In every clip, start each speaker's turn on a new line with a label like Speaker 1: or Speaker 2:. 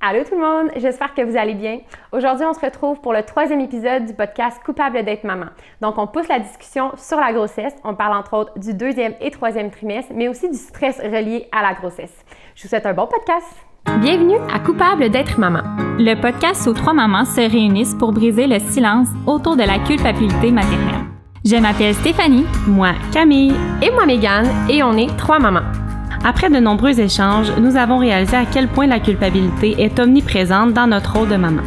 Speaker 1: Allô tout le monde, j'espère que vous allez bien. Aujourd'hui, on se retrouve pour le 3e épisode du podcast Coupable d'être maman. Donc, on pousse la discussion sur la grossesse. On parle entre autres du 2e et 3e trimestre, mais aussi du stress relié à la grossesse. Je vous souhaite un bon podcast. Bienvenue à Coupable d'être maman.
Speaker 2: Le podcast où 3 mamans se réunissent pour briser le silence autour de la culpabilité maternelle. Je m'appelle Stéphanie.
Speaker 3: Moi, Camille.
Speaker 1: Et moi, Mégane, et on est 3 mamans.
Speaker 3: Après de nombreux échanges, nous avons réalisé à quel point la culpabilité est omniprésente dans notre rôle de maman.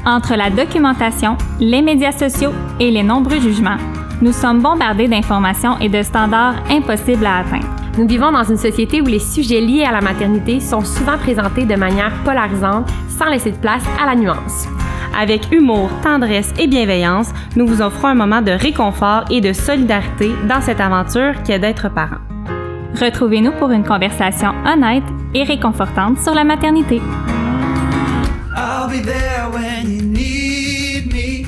Speaker 2: Entre la documentation, les médias sociaux et les nombreux jugements, nous sommes bombardés d'informations et de standards impossibles à atteindre.
Speaker 1: Nous vivons dans une société où les sujets liés à la maternité sont souvent présentés de manière polarisante, sans laisser de place à la nuance.
Speaker 3: Avec humour, tendresse et bienveillance, nous vous offrons un moment de réconfort et de solidarité dans cette aventure qui est d'être parent.
Speaker 2: Retrouvez-nous pour une conversation honnête et réconfortante sur la maternité.
Speaker 4: I'll be there when you need me.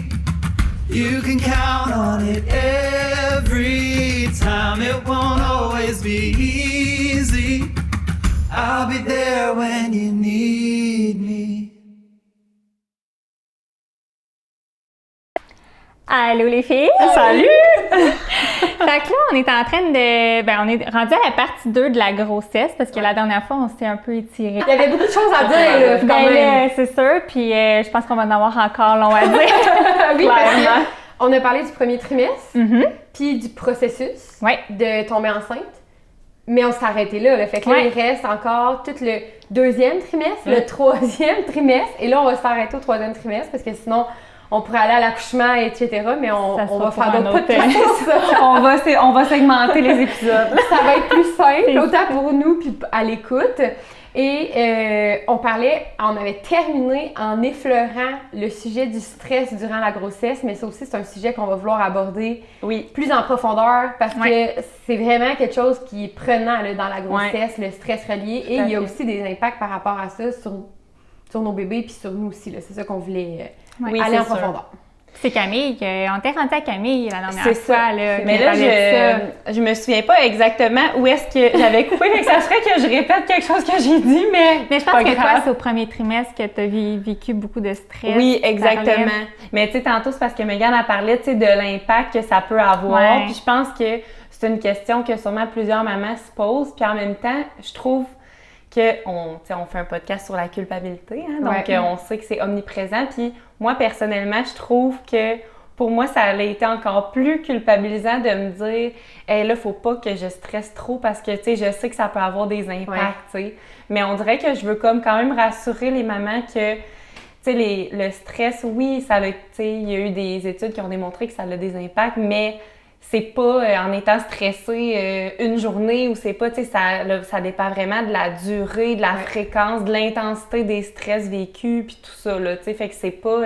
Speaker 4: You can count on it every time. It won't always be easy. I'll be there when you need me.
Speaker 2: Allô les filles!
Speaker 3: Salut!
Speaker 2: Fait que là, on est en train de... on est rendu à la partie 2 de la grossesse parce que la dernière fois, on s'était un peu étiré.
Speaker 1: Il y avait beaucoup de choses à dire, là, quand même.
Speaker 2: C'est sûr, puis je pense qu'on va en avoir encore long à dire.
Speaker 1: Oui, parce qu'on a parlé du premier trimestre, puis du processus de tomber enceinte, mais on s'est arrêté là. Fait que là, il reste encore tout le 2e trimestre, le 3e trimestre, et là, on va s'arrêter au 3e trimestre parce que sinon... On pourrait aller à l'accouchement, etc., mais on va faire d'autres podcasts.
Speaker 3: on va segmenter les épisodes.
Speaker 1: Ça va être plus simple, autant pour nous puis à l'écoute. Et on avait terminé en effleurant le sujet du stress durant la grossesse, mais ça aussi, c'est un sujet qu'on va vouloir aborder plus en profondeur parce que c'est vraiment quelque chose qui est prenant là, dans la grossesse, le stress relié. Et il y a aussi des impacts par rapport à ça sur nos bébés puis sur nous aussi. Là. C'est ça qu'on voulait... aller en profondeur.
Speaker 2: C'est Camille, on t'est rendu à Camille la dernière fois. Là,
Speaker 3: mais là, je me souviens pas exactement où est-ce que j'avais coupé, mais ça serait que je répète quelque chose que j'ai dit, mais
Speaker 2: je pense que toi, c'est au premier trimestre que tu as vécu beaucoup de stress.
Speaker 3: Oui, exactement. Mais tu sais, tantôt, c'est parce que Mégane a parlé de l'impact que ça peut avoir. Puis je pense que c'est une question que sûrement plusieurs mamans se posent. Puis en même temps, je trouve on fait un podcast sur la culpabilité, hein, donc on sait que c'est omniprésent. Puis moi, personnellement, je trouve que pour moi, ça a été encore plus culpabilisant de me dire « Hey, là, faut pas que je stresse trop parce que, tu sais, je sais que ça peut avoir des impacts, tu sais. » Mais on dirait que je veux quand même rassurer les mamans que, tu sais, le stress, oui, ça tu sais, il y a eu des études qui ont démontré que ça a des impacts, mais c'est pas en étant stressé une journée ou c'est pas, tu sais, ça dépend vraiment de la durée, de la fréquence, de l'intensité des stress vécus puis tout ça, là, tu sais, fait que c'est pas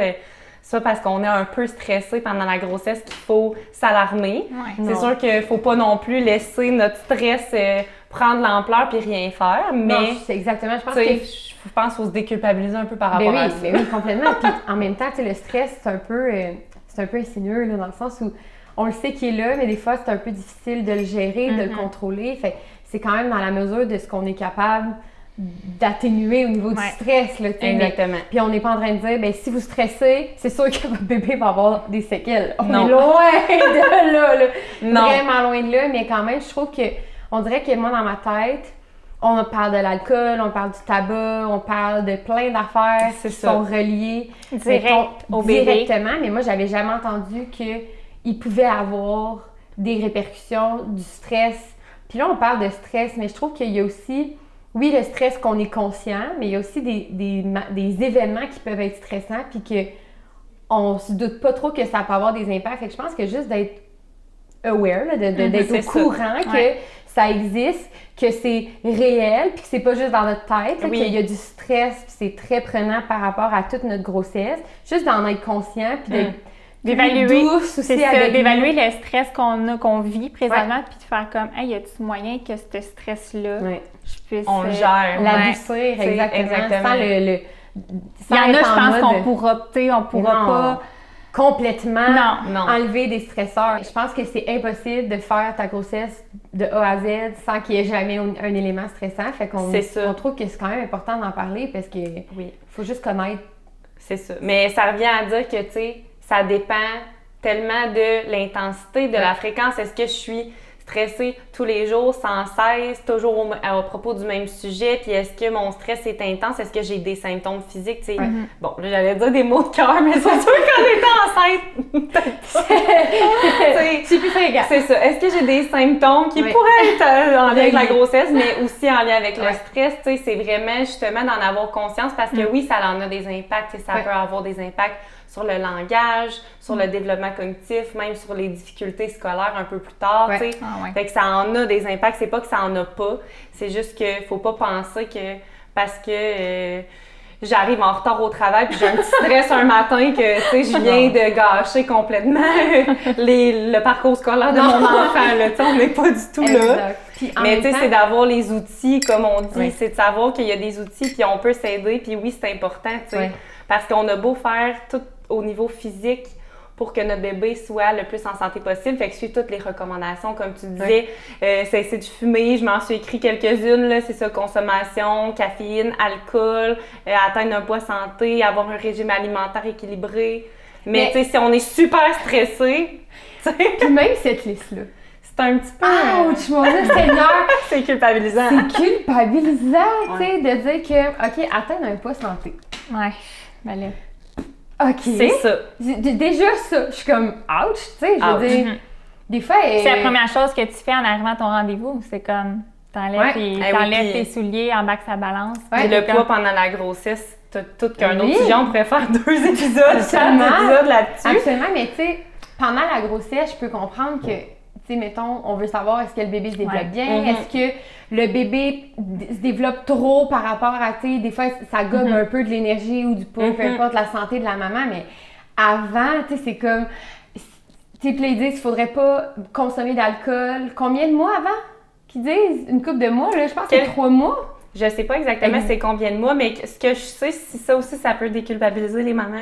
Speaker 3: parce qu'on est un peu stressé pendant la grossesse qu'il faut s'alarmer. C'est sûr qu'il faut pas non plus laisser notre stress prendre l'ampleur puis rien faire, mais...
Speaker 1: Non, c'est exactement, je pense
Speaker 3: qu'il faut se déculpabiliser un peu par rapport à ça.
Speaker 1: Oui, complètement, puis en même temps, tu sais, le stress, c'est un peu insinueux, là, dans le sens où on le sait qu'il est là, mais des fois, c'est un peu difficile de le gérer, de le contrôler. Fait c'est quand même dans la mesure de ce qu'on est capable d'atténuer au niveau du stress. Là,
Speaker 3: exactement.
Speaker 1: Puis on n'est pas en train de dire, si vous stressez, c'est sûr que votre bébé va avoir des séquelles. On
Speaker 3: est
Speaker 1: loin de là.
Speaker 3: Non.
Speaker 1: Vraiment loin de là, mais quand même, je trouve on dirait que moi, dans ma tête, on parle de l'alcool, on parle du tabac, on parle de plein d'affaires qui sont reliées directement. Mais moi, j'avais jamais entendu qu'il pouvait avoir des répercussions du stress. Puis là, on parle de stress, mais je trouve qu'il y a aussi, oui, le stress qu'on est conscient, mais il y a aussi des événements qui peuvent être stressants, puis qu'on se doute pas trop que ça peut avoir des impacts. Fait que je pense que juste d'être aware, là, d'être au courant que ça existe, que c'est réel, puis que c'est pas juste dans notre tête, là, qu'il y a du stress, puis c'est très prenant par rapport à toute notre grossesse. Juste d'en être conscient, puis d'être
Speaker 2: d'évaluer le stress qu'on vit présentement, puis de faire comme, hey, y a-t-il moyen que ce stress-là, je puisse
Speaker 3: on gère,
Speaker 1: l'adoucir, exactement. Sans
Speaker 2: il y en a, je pense qu'on pourra pas
Speaker 1: complètement
Speaker 2: Non.
Speaker 1: enlever des stresseurs. Je pense que c'est impossible de faire ta grossesse de A à Z sans qu'il y ait jamais un élément stressant. Fait qu'on on trouve que c'est quand même important d'en parler parce que faut juste connaître.
Speaker 3: C'est ça. Mais ça revient à dire que, tu sais, ça dépend tellement de l'intensité, de la fréquence. Est-ce que je suis stressée tous les jours, sans cesse, toujours à propos du même sujet? Puis est-ce que mon stress est intense? Est-ce que j'ai des symptômes physiques? Tu sais, bon, là, j'allais dire des mots de cœur, mais c'est sûr qu'en étant enceinte,
Speaker 1: c'est plus fréquent.
Speaker 3: C'est ça. Est-ce que j'ai des symptômes qui pourraient être en lien avec la grossesse, mais aussi en lien avec le stress? Tu sais, c'est vraiment justement d'en avoir conscience parce que oui, ça en a des impacts et ça peut avoir des impacts sur le langage, sur le développement cognitif, même sur les difficultés scolaires un peu plus tard, tu sais. Fait que ça en a des impacts, c'est pas que ça en a pas, c'est juste qu'il faut pas penser que parce que j'arrive en retard au travail puis j'ai un petit stress un matin que, tu sais, je viens de gâcher complètement le parcours scolaire de mon enfant, là, tu sais, on n'est pas du tout là. Mais tu sais, c'est d'avoir les outils, comme on dit, c'est de savoir qu'il y a des outils puis on peut s'aider, puis oui, c'est important, tu sais, parce qu'on a beau faire tout au niveau physique pour que notre bébé soit le plus en santé possible. Fait que je suis toutes les recommandations, comme tu disais, cesser de fumer, je m'en suis écrit quelques-unes, là, c'est ça, consommation, caféine, alcool, atteindre un poids santé, avoir un régime alimentaire équilibré. Mais tu sais, si on est super stressé,
Speaker 1: puis même cette liste-là,
Speaker 3: c'est un petit peu...
Speaker 1: Ouch, mon Dieu, Seigneur!
Speaker 3: C'est culpabilisant.
Speaker 1: C'est culpabilisant, tu sais, de dire que, OK, atteindre un poids santé.
Speaker 2: Ouais, ben là...
Speaker 1: OK.
Speaker 3: C'est ça.
Speaker 1: Déjà ça, je suis comme ouch, tu sais, je veux dire, des fois...
Speaker 2: C'est la première chose que tu fais en arrivant à ton rendez-vous, c'est comme t'enlèves tes souliers, embarques sa balance.
Speaker 3: Le poids pendant la grossesse, tout qu'un autre sujet, on pourrait faire 2 épisodes, 4 épisodes là-dessus.
Speaker 1: Absolument, mais tu sais, pendant la grossesse, je peux comprendre que, tu sais, mettons, on veut savoir est-ce que le bébé se développe bien, est-ce que le bébé se développe trop par rapport à, tu sais, des fois, ça gomme un peu de l'énergie ou du poids, peu importe la santé de la maman, mais avant, tu sais, c'est comme, tu sais, puis ils disent qu'il faudrait pas consommer d'alcool. Combien de mois avant qu'ils disent? Une couple de mois, là, je pense que c'est 3 mois.
Speaker 3: Je sais pas exactement c'est combien de mois, mais ce que je sais, si ça aussi, ça peut déculpabiliser les mamans,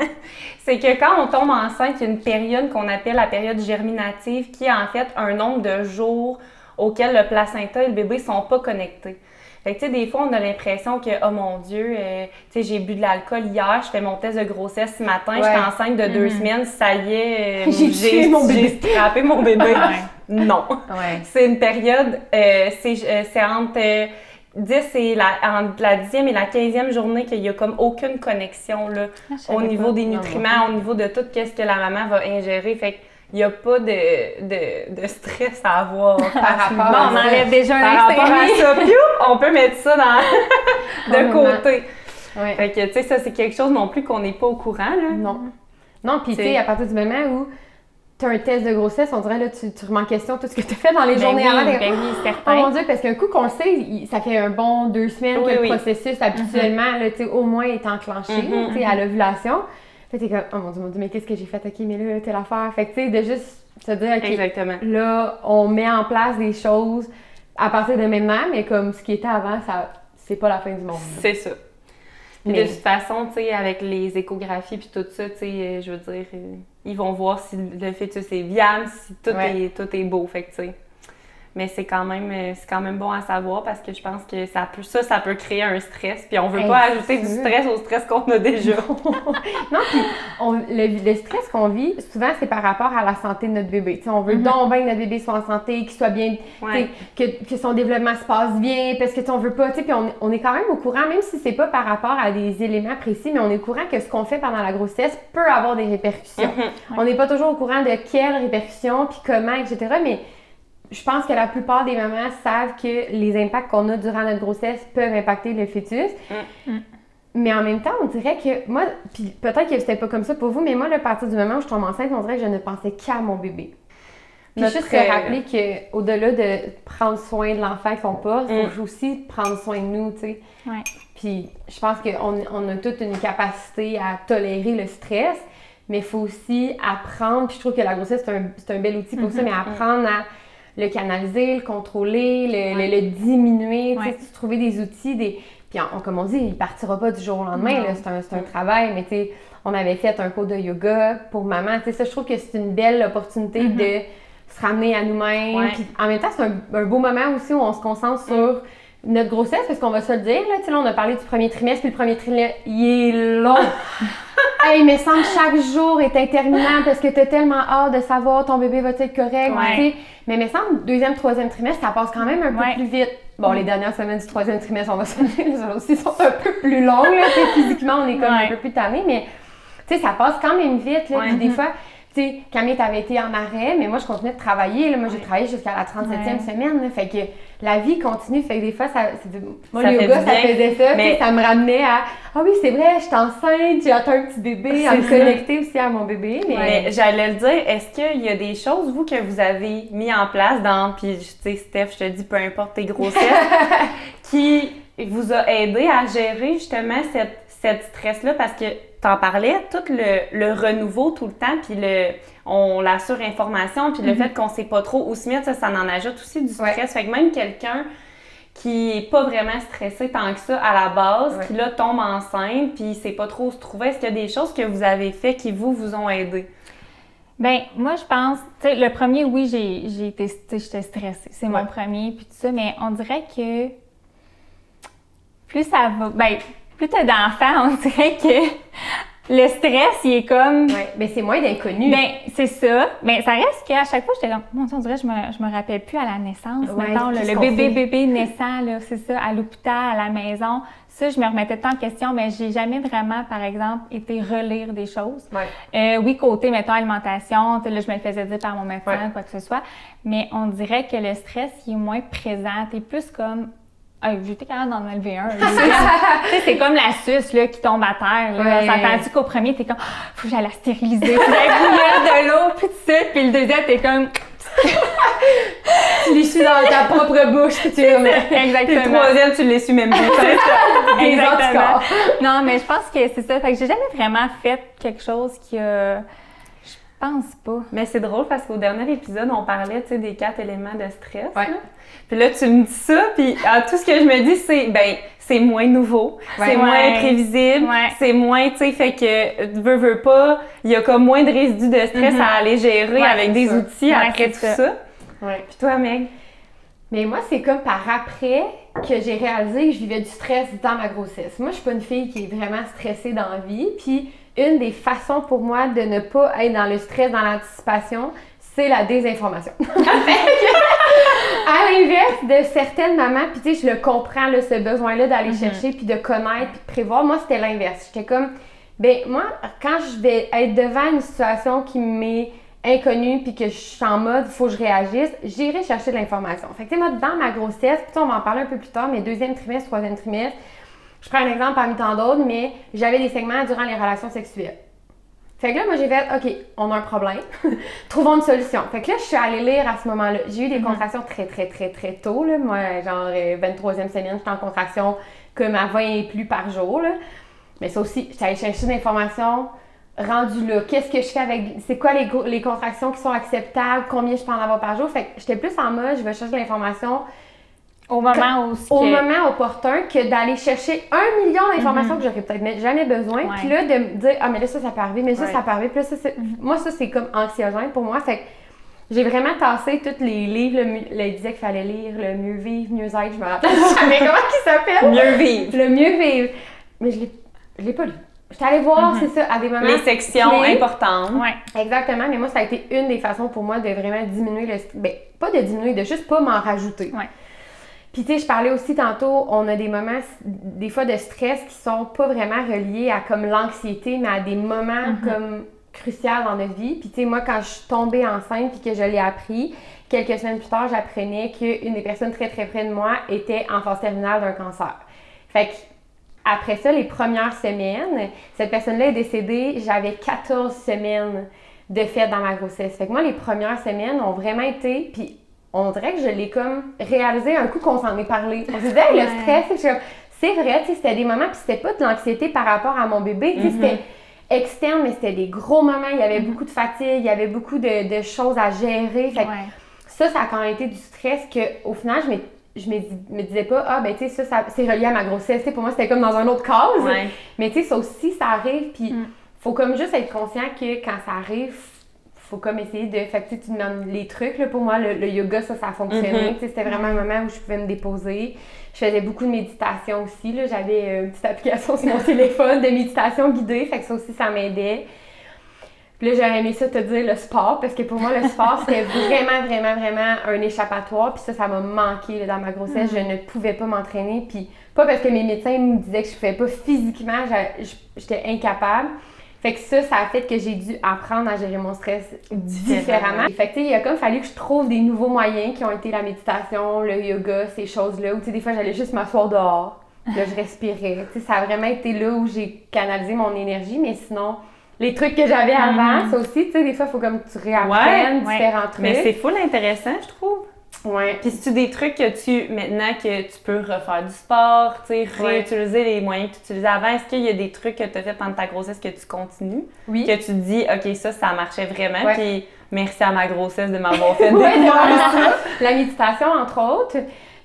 Speaker 3: c'est que quand on tombe enceinte, il y a une période qu'on appelle la période germinative, qui est en fait un nombre de jours auxquels le placenta et le bébé sont pas connectés. Fait que, tu sais, des fois, on a l'impression que, oh mon Dieu, tu sais, j'ai bu de l'alcool hier, je fais mon test de grossesse ce matin, j'étais enceinte de 2 semaines, ça y est, j'ai scrappé mon bébé. Non. C'est une période, c'est entre 10 et entre la 10e et la 15e journée qu'il y a comme aucune connexion là, au niveau des nutriments, au niveau de tout ce que la maman va ingérer. Fait qu'il n'y a pas de stress à avoir par rapport à ça.
Speaker 2: On enlève déjà un
Speaker 3: rapport à ça. Puis, on peut mettre ça de côté. Fait que, tu sais, ça, c'est quelque chose non plus qu'on n'est pas au courant, là.
Speaker 1: Non, puis tu sais, à partir du moment où tu as un test de grossesse, on dirait là, tu remets en question tout ce que tu as fait dans les journées avant.
Speaker 2: Certain.
Speaker 1: Oh mon Dieu, parce qu'un coup qu'on le sait, ça fait un bon 2 semaines que le processus habituellement là, au moins est enclenché à l'ovulation. Fait que t'es comme, oh mon Dieu, mais qu'est-ce que j'ai fait? OK, mais là, telle affaire. Fait que tu sais, de juste se dire, OK, là, on met en place des choses à partir de maintenant, mais comme ce qui était avant, ça, c'est pas la fin du monde.
Speaker 3: C'est ça. Puis de toute façon, tu sais, avec les échographies puis tout ça, tu sais, je veux dire, ils vont voir si le fœtus est viable, si tout est beau, fait que tu sais. Mais c'est quand même bon à savoir parce que je pense que ça peut créer un stress. Puis on veut pas ajouter du stress au stress qu'on a déjà.
Speaker 1: Non, puis le stress qu'on vit, souvent, c'est par rapport à la santé de notre bébé. T'sais, on veut donc bien que notre bébé soit en santé, qu'il soit bien, que son développement se passe bien, parce que on veut pas, puis on est quand même au courant, même si c'est pas par rapport à des éléments précis, mais on est au courant que ce qu'on fait pendant la grossesse peut avoir des répercussions. On n'est pas toujours au courant de quelles répercussions, puis comment, etc., mais je pense que la plupart des mamans savent que les impacts qu'on a durant notre grossesse peuvent impacter le fœtus. Mais en même temps, on dirait que moi, puis peut-être que c'était pas comme ça pour vous, mais moi, à partir du moment où je tombe enceinte, on dirait que je ne pensais qu'à mon bébé. Puis juste se rappeler qu'au-delà de prendre soin de l'enfant qu'on porte, il faut aussi prendre soin de nous, tu sais. Puis je pense qu'on a toute une capacité à tolérer le stress, mais il faut aussi apprendre, puis je trouve que la grossesse, c'est un bel outil pour ça, mais apprendre à le canaliser, le contrôler, le diminuer, tu sais, trouver des outils, Puis comme on dit, il partira pas du jour au lendemain, là, c'est un travail, mais tu sais, on avait fait un cours de yoga pour maman. Tu sais, ça, je trouve que c'est une belle opportunité de se ramener à nous-mêmes.
Speaker 3: Ouais.
Speaker 1: Puis en même temps, c'est un beau moment aussi où on se concentre sur notre grossesse, parce qu'on va se le dire, là, tu sais, là, on a parlé du premier trimestre, puis le premier trimestre, il est long! Hey, mais semble chaque jour est interminable parce que t'as tellement hâte de savoir ton bébé va être correct, tu sais. Mais me semble, deuxième, troisième trimestre, ça passe quand même un peu plus vite. Bon, les dernières semaines du troisième trimestre, on va se dire, les aussi sont un peu plus longues, là, tu sais, physiquement, on est comme un peu plus tannés, mais tu sais, ça passe quand même vite, là, puis des fois, tu sais, Camille, t'avais été en arrêt, mais moi, je continuais de travailler. Là. Moi, j'ai travaillé jusqu'à la 37e semaine. Là, fait que la vie continue. Fait que des fois, moi, le yoga, ça faisait ça. Mais ça me ramenait à « Ah oui, c'est vrai, je suis enceinte, j'ai atteint un petit bébé. » À me connecter aussi à mon bébé.
Speaker 3: Mais j'allais le dire, est-ce qu'il y a des choses, vous, que vous avez mis en place puis tu sais, Steph, je te dis, peu importe tes grossesses, qui vous a aidé à gérer justement cette stress-là? Parce que t'en parlais, tout le renouveau tout le temps, puis la surinformation, puis le fait qu'on sait pas trop où se mettre, ça en ajoute aussi du stress. Fait que même quelqu'un qui est pas vraiment stressé tant que ça à la base, qui là tombe enceinte, puis sait pas trop où se trouver, est-ce qu'il y a des choses que vous avez fait qui vous ont aidé?
Speaker 2: Ben moi je pense, tu sais, le premier, oui, j'étais stressée, c'est mon premier, puis tout ça, mais on dirait que plus ça va, plus t'as d'enfants, on dirait que le stress, il est comme...
Speaker 1: Oui, mais c'est moins d'inconnu.
Speaker 2: Ben, c'est ça. Mais ça reste qu'à chaque fois, j'étais comme, mon Dieu, on dirait que je me rappelle plus à la naissance. Mettons, le bébé naissant, là, c'est ça, à l'hôpital, à la maison. Ça, je me remettais tant en question, mais j'ai jamais vraiment, par exemple, été relire des choses. Oui, côté, mettons, alimentation, là, je me le faisais dire par mon médecin, quoi que ce soit. Mais on dirait que le stress, il est moins présent. T'es plus comme... j'étais capable d'en enlever un. Tu sais, c'est comme la suce là, qui tombe à terre. Là. S'entends-tu qu'au premier, t'es comme « faut que j'aille la stériliser, faut que j'aille bouillir de l'eau, puis tout ça. » Puis le deuxième, t'es comme...
Speaker 1: tu l'essuies dans ta propre bouche.
Speaker 3: Exactement. Le troisième, tu l'essuies même pas.
Speaker 2: Exactement. Non, mais je pense que c'est ça. Fait que j'ai jamais vraiment fait quelque chose qui a... Je pense pas.
Speaker 3: Mais c'est drôle parce qu'au dernier épisode, on parlait, tu sais, des 4 éléments de stress. Là. Puis là, tu me dis ça, puis tout ce que je me dis, c'est moins nouveau, c'est moins prévisible, c'est moins, tu sais, fait que veux pas, il y a comme moins de résidus de stress à aller gérer avec des outils après tout ça. Puis toi, Meg?
Speaker 1: Mais moi, c'est comme par après que j'ai réalisé que je vivais du stress dans ma grossesse. Moi, je suis pas une fille qui est vraiment stressée dans la vie, puis une des façons pour moi de ne pas être dans le stress, dans l'anticipation, c'est la désinformation. À l'inverse de certaines mamans, puis tu sais, je le comprends, là, ce besoin-là d'aller chercher, puis de connaître, puis de prévoir. Moi, c'était l'inverse. J'étais comme, moi, quand je vais être devant une situation qui m'est inconnue, puis que je suis en mode, il faut que je réagisse, j'irai chercher de l'information. Fait que tu sais, moi, dans ma grossesse, puis on va en parler un peu plus tard, mais deuxième trimestre, troisième trimestre, je prends un exemple parmi tant d'autres, mais j'avais des segments durant les relations sexuelles. Fait que là, moi, j'ai fait, OK, on a un problème. Trouvons une solution. Fait que là, je suis allée lire à ce moment-là. J'ai eu des contractions très, très, très, très tôt, là. Moi, genre, 23e semaine, j'étais en contraction comme à 20 et plus par jour, là. Mais ça aussi, j'étais allée chercher de l'information rendue là. Qu'est-ce que je fais avec... C'est quoi les contractions qui sont acceptables? Combien je peux en avoir par jour? Fait que j'étais plus en mode, je vais chercher de l'information...
Speaker 2: Au moment
Speaker 1: moment opportun que d'aller chercher 1 million d'informations que j'aurais peut-être jamais besoin. Puis là, de me dire, ah, mais là, ça peut arriver, mais ça peut arriver. Puis là, moi, ça, c'est comme anxiogène pour moi. Fait que j'ai vraiment tassé tous les livres. Là, il disait qu'il fallait lire le Mieux vivre, mieux être. Je me rappelle jamais comment il s'appelle.
Speaker 3: Mieux vivre.
Speaker 1: Le Mieux vivre. Mais je l'ai pas lu. J'étais allée voir, c'est ça, à des moments.
Speaker 3: Les sections importantes.
Speaker 1: Exactement. Mais moi, ça a été une des façons pour moi de vraiment diminuer le... pas de diminuer, de juste pas m'en rajouter. Puis tu sais, je parlais aussi tantôt, on a des moments, des fois de stress qui sont pas vraiment reliés à comme l'anxiété, mais à des moments comme cruciaux dans notre vie. Puis tu sais, moi, quand je suis tombée enceinte puis que je l'ai appris, quelques semaines plus tard, j'apprenais qu'une des personnes très très près de moi était en phase terminale d'un cancer. Fait que après ça, les premières semaines, cette personne-là est décédée, j'avais 14 semaines de fête dans ma grossesse. Fait que moi, les premières semaines ont vraiment été... Puis on dirait que je l'ai comme réalisé un coup qu'on s'en est parlé. On se disait, hey, le stress, c'est vrai, c'était des moments, puis c'était pas de l'anxiété par rapport à mon bébé, c'était externe, mais c'était des gros moments, il y avait beaucoup de fatigue, il y avait beaucoup de choses à gérer. Fait que ça a quand même été du stress qu'au final, me disais pas, ah, ben, tu sais, ça c'est relié à ma grossesse. T'sais, pour moi, c'était comme dans un autre case.
Speaker 3: Ouais.
Speaker 1: Mais, tu sais, ça aussi, ça arrive. Puis, faut comme juste être conscient que quand ça arrive, faut comme essayer de. Fait que, tu demandes les trucs. Là, pour moi, le yoga, ça a fonctionné. Tu sais, c'était vraiment un moment où je pouvais me déposer. Je faisais beaucoup de méditation aussi. Là. J'avais une petite application sur mon téléphone de méditation guidée. Fait que ça aussi, ça m'aidait. Puis là, j'aurais aimé ça te dire le sport, parce que pour moi, le sport, c'était vraiment un échappatoire. Puis ça m'a manqué là, dans ma grossesse. Je ne pouvais pas m'entraîner. Puis pas parce que mes médecins me disaient que je ne pouvais pas physiquement, j'étais incapable. Fait que ça a fait que j'ai dû apprendre à gérer mon stress différemment. Fait que tu sais, il a comme fallu que je trouve des nouveaux moyens qui ont été la méditation, le yoga, ces choses-là. Où tu sais, des fois, j'allais juste m'asseoir dehors. Là, je respirais. Tu sais, ça a vraiment été là où j'ai canalisé mon énergie. Mais sinon, les trucs que j'avais avant, ça aussi, tu sais, des fois, il faut comme tu réapprennes différents trucs.
Speaker 3: Mais c'est full intéressant, je trouve.
Speaker 1: Ouais.
Speaker 3: Puis c'est-tu des trucs que maintenant que tu peux refaire du sport, tu sais, réutiliser les moyens que tu utilisais avant, est-ce qu'il y a des trucs que tu as fait pendant ta grossesse que tu continues?
Speaker 1: Oui.
Speaker 3: Que tu te dis, OK, ça marchait vraiment, puis merci à ma grossesse de m'avoir fait
Speaker 1: La méditation, entre autres.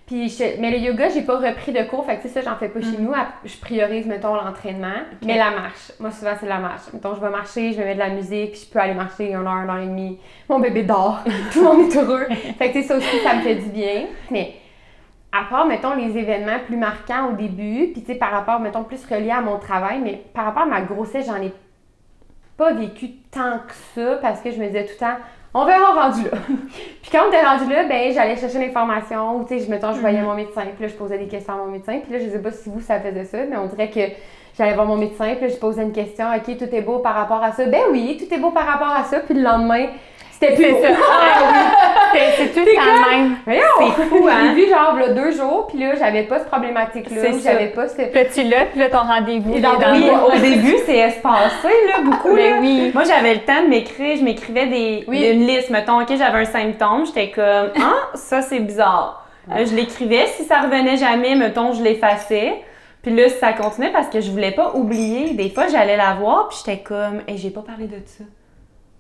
Speaker 1: Puis mais le yoga, j'ai pas repris de cours, fait que ça, j'en fais pas chez nous. Je priorise, mettons, l'entraînement. Mais la marche. Moi, souvent, c'est la marche. Mettons, je vais marcher, je vais mettre de la musique, puis je peux aller marcher 1 heure et demie. Mon bébé dort. Tout le monde est heureux. Fait que ça aussi, ça me fait du bien. Mais à part, mettons, les événements plus marquants au début, puis tu sais, par rapport, mettons, plus reliés à mon travail, mais par rapport à ma grossesse, j'en ai pas vécu tant que ça, parce que je me disais tout le temps, on verra rendu là. Puis quand on était rendu là, ben j'allais chercher l'information, ou tu sais, mettons, je voyais mon médecin, puis là, je posais des questions à mon médecin, puis là, je sais pas si vous, ça faisait ça, mais on dirait que j'allais voir mon médecin, puis là, je posais une question, OK, tout est beau par rapport à ça. Ben oui, tout est beau par rapport à ça, puis le lendemain, c'était plus beau.
Speaker 2: C'est tout le temps même.
Speaker 1: C'est fou, hein? J'ai vu genre là, 2 jours, puis là, j'avais pas cette problématique-là, j'avais pas ce...
Speaker 2: Puis là, tu l'as, puis là, ton rendez-vous.
Speaker 3: Oui, au début, c'est espacé, là, beaucoup.
Speaker 2: Là. Oui.
Speaker 3: Moi, j'avais le temps de m'écrire, je m'écrivais une liste. Mettons, OK, j'avais un symptôme, j'étais comme, ça, c'est bizarre. Là, je l'écrivais, si ça revenait jamais, mettons, je l'effaçais. Puis là, ça continuait parce que je voulais pas oublier. Des fois, j'allais la voir, puis j'étais comme, j'ai pas parlé de ça.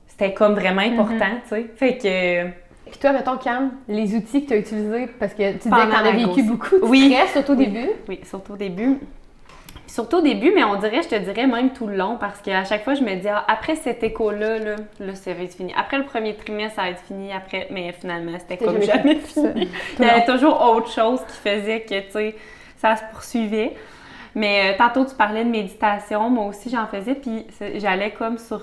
Speaker 3: C'était comme vraiment important, tu sais. Fait que...
Speaker 1: Puis toi, mettons, Cam, les outils que tu as utilisés, parce que tu disais que tu en as vécu beaucoup de stress, surtout au début.
Speaker 3: Oui, surtout au début. Surtout au début, mais je te dirais même tout le long, parce qu'à chaque fois, je me dis, après cet écho-là, là, ça va être fini. Après le premier trimestre, ça va être fini. Après, mais finalement, c'était comme jamais fini. Il y avait toujours autre chose qui faisait que, tu sais, ça se poursuivait. Mais tantôt, tu parlais de méditation. Moi aussi, j'en faisais. Puis j'allais comme sur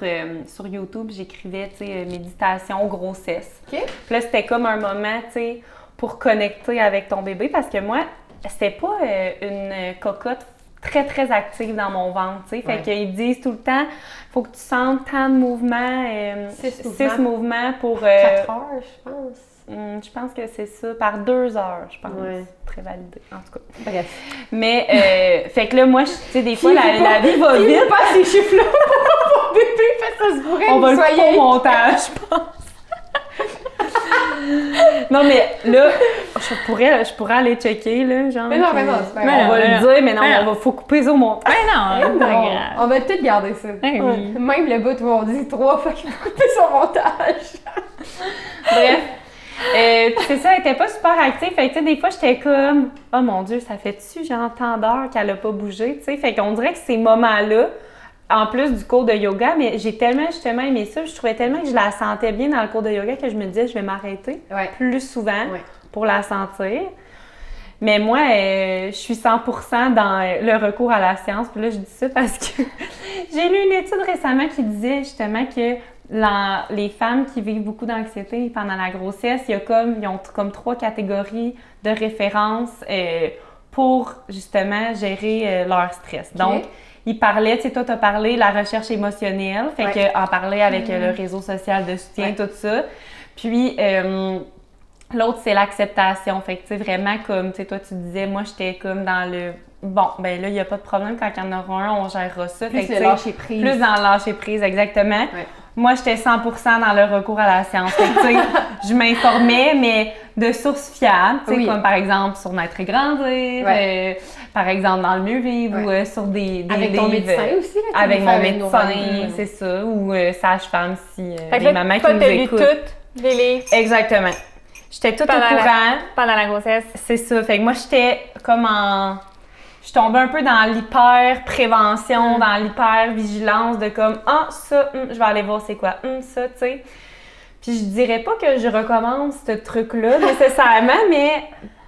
Speaker 3: YouTube, j'écrivais, tu sais, méditation, grossesse.
Speaker 1: OK.
Speaker 3: Puis là, c'était comme un moment, tu sais, pour connecter avec ton bébé. Parce que moi, c'était pas une cocotte très, très active dans mon ventre, tu sais. Fait qu'ils disent tout le temps, faut que tu sentes tant de mouvements, 6 mouvements pour...
Speaker 1: 4 heures, je pense.
Speaker 3: Je pense que c'est ça, par 2 heures, je pense. Ouais. Très validé, en tout cas.
Speaker 1: Bref.
Speaker 3: Mais, fait que là, moi, tu sais, des fois, la vie va vite.
Speaker 1: Il pas ces chiffres-là pour mon bébé, fait ça se pourrait.
Speaker 3: On va le couper au montage, je pense. Non, mais là, je pourrais aller checker, là, genre.
Speaker 1: Mais non, c'est pas grave.
Speaker 3: On va le dire, mais non, faut couper au montage.
Speaker 2: Mais non, c'est pas grave.
Speaker 1: On va tout garder ça.
Speaker 2: Oui.
Speaker 1: Même le bout où on dit 3 fois qu'il faut couper son montage.
Speaker 3: Bref. C'est ça, elle était pas super active. Fait que, tu sais, des fois, j'étais comme, oh mon Dieu, ça fait-tu, genre, tant d'heures qu'elle a pas bougé, tu sais. Fait qu'on dirait que ces moments-là, en plus du cours de yoga, mais j'ai tellement justement aimé ça, je trouvais tellement que je la sentais bien dans le cours de yoga que je me disais, je vais m'arrêter plus souvent pour la sentir. Mais moi, je suis 100% dans le recours à la science. Puis là, je dis ça parce que j'ai lu une étude récemment qui disait justement que les femmes qui vivent beaucoup d'anxiété pendant la grossesse, ils ont comme 3 catégories de référence pour justement gérer leur stress. Okay. Donc, ils parlaient, tu sais, toi, tu as parlé de la recherche émotionnelle, fait qu'en parler avec le réseau social de soutien, tout ça. Puis, l'autre, c'est l'acceptation. Fait que, tu sais, vraiment, comme, tu sais, toi, tu disais, moi, j'étais comme dans le... Bon, ben là, il n'y a pas de problème. Quand il y en aura un, on gérera ça.
Speaker 1: Plus
Speaker 3: fait
Speaker 1: le lâcher prise.
Speaker 3: Plus dans le lâcher prise, exactement. Ouais. Moi, j'étais 100% dans le recours à la science. Fait que, tu sais, je m'informais, mais de sources fiables, tu sais, comme par exemple sur Naître et Grandir, par exemple dans Le Mieux Vivre, ou sur des
Speaker 1: avec ton médecin aussi, là,
Speaker 3: avec mon médecin, c'est ça, ou Sage-Femme si des mamans qui nous écoutent.
Speaker 2: Toutes les livres.
Speaker 3: Exactement. J'étais toute au courant.
Speaker 2: Pendant la grossesse.
Speaker 3: C'est ça. Fait que moi, j'étais comme je tombais un peu dans l'hyper-prévention, dans l'hyper-vigilance de comme « Ah, ça, je vais aller voir c'est quoi. Ça, tu sais. » Puis je dirais pas que je recommence ce truc-là nécessairement, mais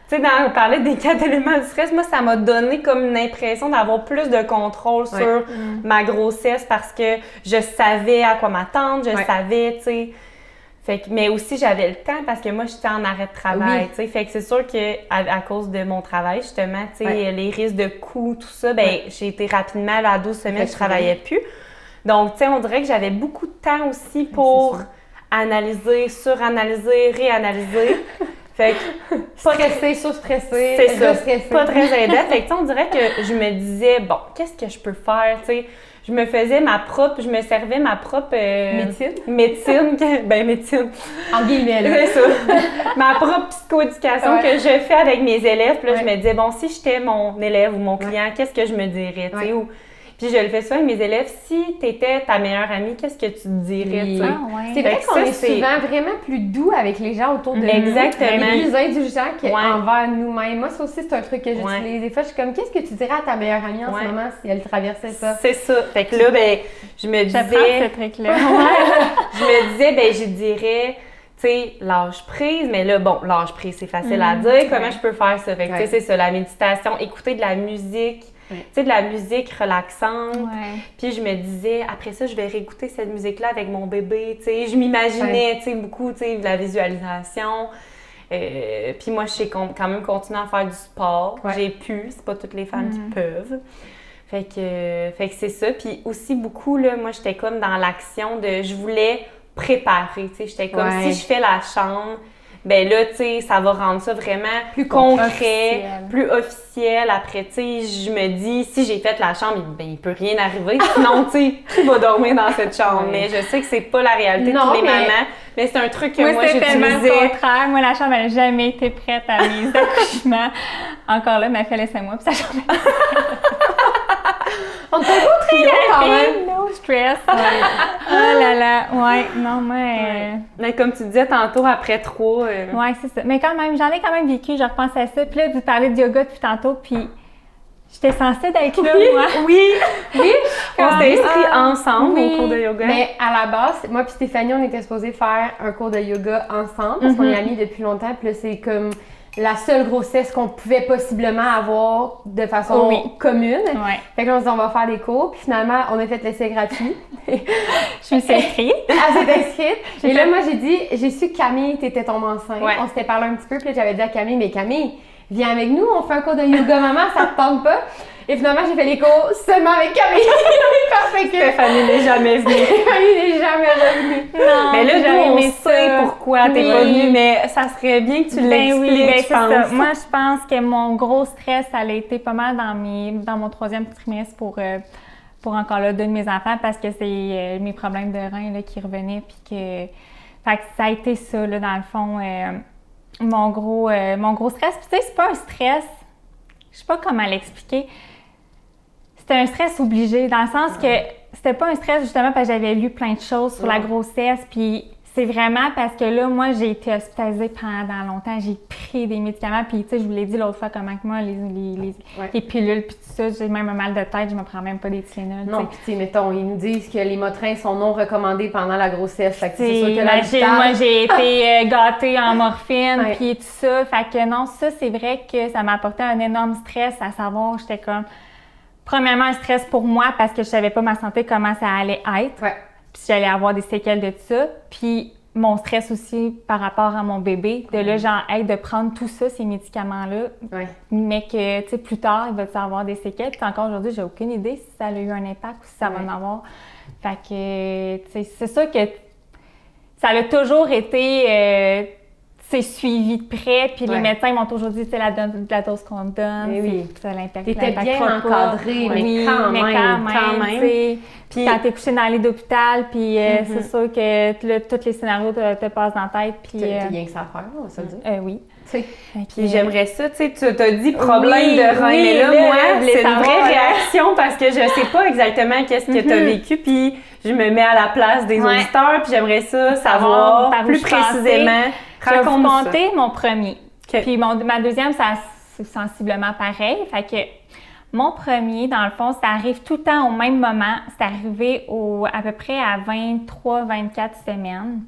Speaker 3: tu sais, on parlait des 4 éléments du stress, moi, ça m'a donné comme une impression d'avoir plus de contrôle sur ma grossesse parce que je savais à quoi m'attendre, je savais, tu sais. Fait que, mais aussi, j'avais le temps parce que moi, j'étais en arrêt de travail, tu sais. Fait que c'est sûr qu'à cause de mon travail, justement, tu sais, les risques de coûts, tout ça, ben j'ai été rapidement, là, à 12 semaines, je travaillais plus. Donc, tu sais, on dirait que j'avais beaucoup de temps aussi pour analyser, suranalyser, réanalyser. Fait que
Speaker 1: stressé, sous-stressé,
Speaker 3: c'est ça,
Speaker 1: stressé.
Speaker 3: Pas très aidant. Fait que, on dirait que je me disais, bon, qu'est-ce que je peux faire, tu sais? Je me servais ma propre médecine. Médecine.
Speaker 1: En guillemets, là.
Speaker 3: C'est ça. Ma propre psychoéducation que je fais avec mes élèves. Puis là, je me disais, bon, si j'étais mon élève ou mon client, qu'est-ce que je me dirais, tu sais? Puis je le fais souvent avec mes élèves. Si tu étais ta meilleure amie, qu'est-ce que tu te dirais?
Speaker 1: Oui. C'est vrai qu'on est souvent vraiment plus doux avec les gens autour de nous.
Speaker 3: Exactement.
Speaker 1: Et plus indulgents qu'envers nous-mêmes. Moi, ça aussi, c'est un truc que j'utilise. Des fois, je suis comme, qu'est-ce que tu dirais à ta meilleure amie en ce moment si elle traversait ça?
Speaker 3: C'est ça. Fait que là, ben, je me disais...
Speaker 2: ce truc-là.
Speaker 3: Je me disais, ben, je dirais... Tu sais, lâche prise, mais là, bon, lâche prise, c'est facile à dire. Comment je peux faire ça? Fait que, tu sais, c'est ça, la méditation, écouter de la musique, tu sais, de la musique relaxante. Puis je me disais, après ça, je vais réécouter cette musique-là avec mon bébé, tu sais. Je m'imaginais, tu sais, beaucoup, tu sais, de la visualisation. Puis moi, je sais quand même continuer à faire du sport. J'ai pu, c'est pas toutes les femmes qui peuvent. Fait que c'est ça. Puis aussi, beaucoup, là, moi, j'étais comme dans l'action de, je voulais préparer, tu sais. J'étais comme, si je fais la chambre, ben là, tu sais, ça va rendre ça vraiment plus concret, plus officiel. Après, tu sais, je me dis, si j'ai fait la chambre, ben il peut rien arriver. Sinon, tu sais, qui va dormir dans cette chambre? Mais je sais que c'est pas la réalité de tous les mamans. Mais c'est un truc que moi
Speaker 2: c'est tellement
Speaker 3: j'utilisais.
Speaker 2: le contraire. Moi, la chambre, elle n'a jamais été prête à mes accouchements. Encore là, ma fille, laissez-moi, puis sa chambre.
Speaker 1: On t'a pas très quand même.
Speaker 2: No stress. Oh là là. Ouais, non, mais.
Speaker 3: Mais comme tu disais tantôt, après 3.
Speaker 2: Ouais, c'est ça. Mais quand même, j'en ai quand même vécu, je repense à ça. Puis là, vous parlez de yoga depuis tantôt, puis j'étais censée d'être là, moi.
Speaker 3: Oui. On s'était inscrits ensemble au cours de yoga.
Speaker 1: Mais à la base, moi puis Stéphanie, on était supposés faire un cours de yoga ensemble parce qu'on est amis depuis longtemps. Puis là, c'est comme la seule grossesse qu'on pouvait possiblement avoir de façon commune. Fait que là, on se dit, on va faire des cours. Puis finalement, on a fait l'essai gratuit.
Speaker 2: Je me suis inscrite.
Speaker 1: Elle s'est inscrite. Et là, moi, j'ai su que Camille, t'étais tombée enceinte. On s'était parlé un petit peu. Puis là, j'avais dit à Camille, mais Camille, viens avec nous, on fait un cours de yoga, maman, ça te tente pas? Et finalement, j'ai fait les cours seulement avec Camille. Parce que
Speaker 3: Stéphanie n'est jamais venue.
Speaker 1: Stéphanie n'est jamais revenue.
Speaker 2: Non,
Speaker 3: mais là, nous, on sait pourquoi t'es pas venue, mais ça serait bien que tu l'expliques, je pense.
Speaker 2: Moi, je pense que mon gros stress, ça a été pas mal dans mon 3e trimestre pour encore là 2 de mes enfants parce que c'est mes problèmes de reins là, qui revenaient. Puis que ça a été ça, là, dans le fond, mon gros stress. Puis tu sais, c'est pas un stress, je sais pas comment l'expliquer. C'était un stress obligé, dans le sens que c'était pas un stress justement parce que j'avais lu plein de choses sur la grossesse, puis c'est vraiment parce que là, moi, j'ai été hospitalisée pendant longtemps, j'ai pris des médicaments, puis tu sais, je vous l'ai dit l'autre fois comment que moi, les pilules, puis tout ça, j'ai même un mal de tête, je me prends même pas des Tylenol.
Speaker 1: Non, puis tu sais, mettons, ils nous disent que les Motrins sont non recommandés pendant la grossesse, fait que c'est sûr que
Speaker 2: moi, j'ai été gâtée en morphine, puis tout ça, fait que non, ça, c'est vrai que ça m'a apporté un énorme stress, à savoir, j'étais comme... Premièrement, un stress pour moi parce que je savais pas ma santé, comment ça allait être. Puis j'allais avoir des séquelles de ça. Puis mon stress aussi par rapport à mon bébé, de là, genre, de prendre tout ça, ces médicaments-là, mais que, tu sais, plus tard, il va avoir des séquelles. Puis encore aujourd'hui, j'ai aucune idée si ça a eu un impact ou si ça va en avoir. Fait que, tu sais, c'est sûr que ça a toujours été... c'est suivi de près, puis les médecins m'ont toujours dit, c'est la dose qu'on donne, ça l'impact.
Speaker 1: T'étais bien encadrée, mais quand même.
Speaker 2: Puis quand t'es couché dans le lit d'hôpital, puis c'est sûr que tous les scénarios te passent dans la tête. Puis
Speaker 1: t'as rien que ça à faire, on va se le dire.
Speaker 2: Oui.
Speaker 3: Puis j'aimerais ça, tu sais, tu t'as dit problème de rein, mais là, moi, c'est une vraie réaction parce que je sais pas exactement qu'est-ce que t'as vécu, puis je me mets à la place des auditeurs, puis j'aimerais ça savoir plus précisément
Speaker 2: Je vais vous
Speaker 3: Raconte-nous ça.
Speaker 2: conter mon premier.
Speaker 3: OK.
Speaker 2: Puis ma deuxième, c'est sensiblement pareil. Fait que mon premier, dans le fond, ça arrive tout le temps au même moment. C'est arrivé à peu près à 23-24 semaines.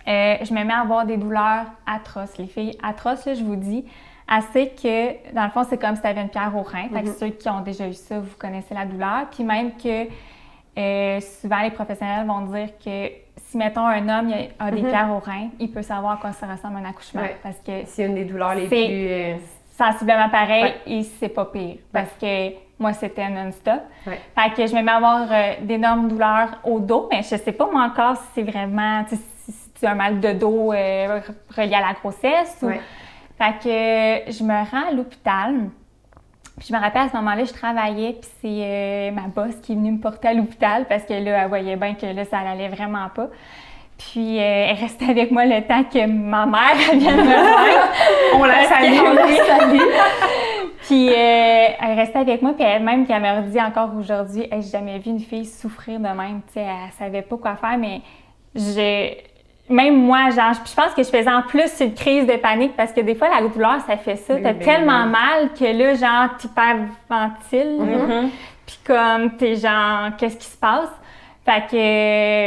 Speaker 2: Je me mets à avoir des douleurs atroces. Les filles, atroces, là, je vous dis, assez que, dans le fond, c'est comme si tu avais une pierre au rein. Fait que ceux qui ont déjà eu ça, vous connaissez la douleur. Puis même que souvent, les professionnels vont dire que si, mettons, un homme a des pierres au rein, il peut savoir à quoi ça ressemble un accouchement.
Speaker 1: Ouais.
Speaker 2: Parce que
Speaker 1: c'est une des douleurs les plus...
Speaker 2: sensiblement pareil
Speaker 1: Ouais.
Speaker 2: et c'est pas pire. Parce que moi, c'était non-stop.
Speaker 1: Ouais.
Speaker 2: Fait que je me mets à avoir d'énormes douleurs au dos, mais je sais pas moi encore si c'est vraiment, si tu as un mal de dos relié à la grossesse. Ou...
Speaker 1: Ouais.
Speaker 2: Fait que je me rends à l'hôpital. Puis je me rappelle à ce moment-là, je travaillais, puis c'est ma boss qui est venue me porter à l'hôpital parce que là, elle voyait bien que là, ça allait vraiment pas. Puis elle restait avec moi le temps que ma mère vienne me voir.
Speaker 3: On la salue.
Speaker 2: On la salue. Puis elle restait avec moi, puis elle-même qui m'a dit encore aujourd'hui, hey, j'ai jamais vu une fille souffrir de même. Tu sais, elle savait pas quoi faire, mais même moi, genre, je pense que je faisais en plus une crise de panique parce que des fois, la douleur, ça fait ça. T'as tellement mal que là, genre, t'hyperventiles. Puis comme, t'es genre, qu'est-ce qui se passe? Fait que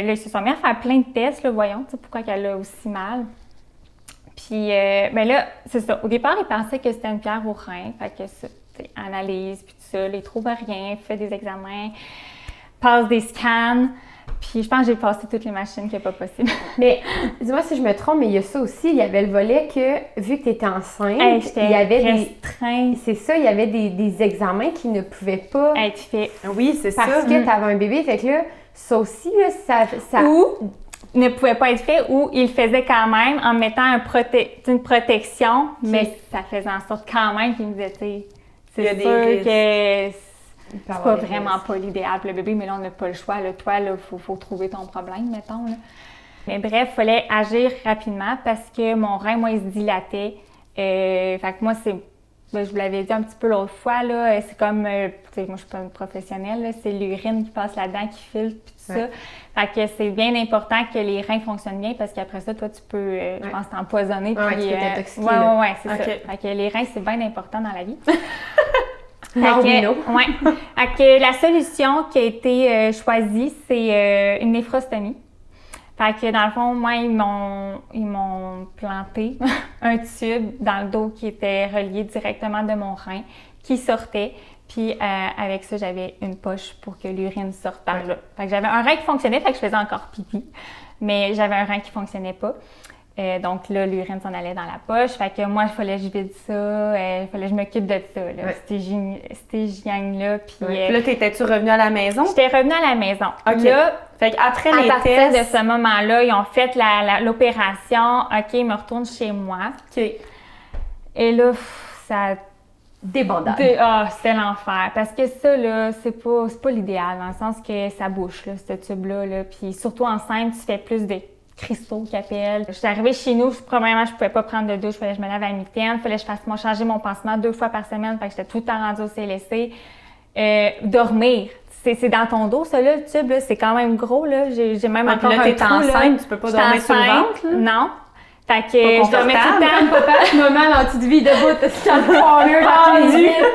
Speaker 2: là, ils se sont mis à faire plein de tests, là, voyons, tu sais, pourquoi qu'elle a aussi mal. Puis, ben là, c'est ça. Au départ, ils pensaient que c'était une pierre au rein. Fait que ça, analyse, puis tout ça, ils trouvent rien, fait des examens, passe des scans. Puis je pense que j'ai passé toutes les machines qu'il n'y a pas possible.
Speaker 1: Mais dis-moi si je me trompe, mais il y a ça aussi, il y avait le volet que, vu que tu étais enceinte,
Speaker 2: j'étais
Speaker 1: il y avait
Speaker 2: restreinte.
Speaker 1: C'est ça, il y avait des examens qui ne pouvaient pas...
Speaker 2: Être fait.
Speaker 3: Oui, c'est ça.
Speaker 1: Parce que tu avais un bébé, fait que là, ça aussi, là, ça...
Speaker 2: Ou ne pouvait pas être fait, ou il le faisait quand même en mettant une protection, mais ça faisait en sorte quand même qu'il me disait, tu sais,
Speaker 3: Il y a
Speaker 2: c'est
Speaker 3: des
Speaker 2: sûr
Speaker 3: risques.
Speaker 2: que c'est pas
Speaker 1: avoir des
Speaker 2: vraiment
Speaker 1: risques.
Speaker 2: pas l'idéal pour le bébé, mais là, on n'a pas le choix. Là, toi, là, faut trouver ton problème, mettons. Là. Mais bref, il fallait agir rapidement parce que mon rein, moi, il se dilatait. Fait que moi, je vous l'avais dit un petit peu l'autre fois, là, c'est comme, tu sais, moi, je suis pas une professionnelle, là, c'est l'urine qui passe là-dedans, qui filtre, puis tout ça. Fait que c'est bien important que les reins fonctionnent bien parce qu'après ça, toi, tu peux, je pense, t'empoisonner.
Speaker 1: Ouais,
Speaker 2: puis,
Speaker 1: tu peux t'intoxiquer,
Speaker 2: ouais, c'est
Speaker 3: OK.
Speaker 2: ça. Fait que les reins, c'est bien important dans la vie.
Speaker 1: Now we know.
Speaker 2: Ouais. Fait que la solution qui a été choisie, c'est une néphrostomie. Fait que dans le fond, moi, ils m'ont planté un tube dans le dos qui était relié directement de mon rein, qui sortait. Puis avec ça, j'avais une poche pour que l'urine sorte par là. Fait que j'avais un rein qui fonctionnait, fait que je faisais encore pipi. Mais j'avais un rein qui fonctionnait pas. Donc là, l'urine s'en allait dans la poche. Fait que moi, il fallait que je vide ça. Il fallait que je m'occupe de ça, là, cette hygiène-là. Puis
Speaker 3: Là, t'étais-tu revenue à la maison?
Speaker 2: j'étais revenue à la maison.
Speaker 3: OK.
Speaker 2: Là,
Speaker 3: Fait qu'après
Speaker 2: à
Speaker 3: les
Speaker 2: partir de
Speaker 3: tests...
Speaker 2: ce moment-là, ils ont fait l'opération. OK, ils me retournent chez moi.
Speaker 3: OK.
Speaker 2: Et là, ça...
Speaker 1: Des bandages.
Speaker 2: C'était l'enfer. Parce que ça, là, c'est pas l'idéal, dans le sens que ça bouche, là, ce tube-là. Là. Puis surtout enceinte, tu fais plus de cristaux qui appellent. Je suis arrivée chez nous, premièrement, je pouvais pas prendre de douche, fallait que je me lave à la mitaine, fallait que je fasse changer mon pansement 2 fois par semaine, fait que j'étais tout le temps rendue au CLSC. Dormir. C'est dans ton dos, ça, là, le tube, là, c'est quand même gros, là. J'ai même encore
Speaker 3: puis là,
Speaker 2: un
Speaker 3: t'es
Speaker 2: trou, là.
Speaker 3: enceinte, tu peux pas
Speaker 2: J'étais
Speaker 3: dormir sur le
Speaker 2: enceinte.
Speaker 3: ventre, là?
Speaker 2: Non. Fait que je dormais tout le temps.
Speaker 1: Papa, maman, dans toute vie debout, t'as ce qu'il y a de corner dans la
Speaker 3: Pendu.
Speaker 1: cuisine.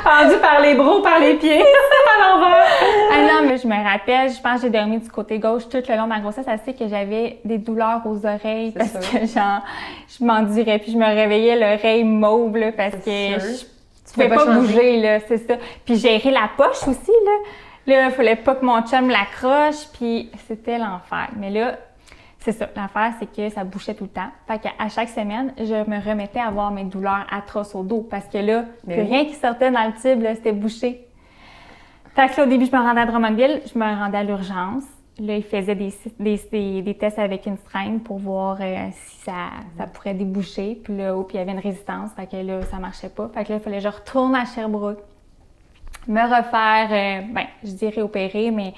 Speaker 3: Pendu par les bras, par les pieds, à l'envers.
Speaker 2: Ah non, mais je me rappelle, je pense que j'ai dormi du côté gauche tout le long de ma grossesse. Ça fait que j'avais des douleurs aux oreilles parce que genre, je m'endurais puis je me réveillais l'oreille mauve là, parce que je pouvais pas bouger, là, c'est ça. Puis gérer la poche aussi, là. Là, il fallait pas que mon chum l'accroche, puis c'était l'enfer. Mais là, c'est ça. L'affaire, c'est que ça bouchait tout le temps. Fait qu'à chaque semaine, je me remettais à avoir mes douleurs atroces au dos parce que là, plus rien qui sortait dans le tube, là, c'était bouché. Fait que là, au début, je me rendais à Drummondville, je me rendais à l'urgence. Là, ils faisaient des tests avec une seringue pour voir si ça pourrait déboucher. Puis là, il y avait une résistance. Fait que là, ça marchait pas. Fait que là, il fallait que je retourne à Sherbrooke, me refaire, je dirais opérer, mais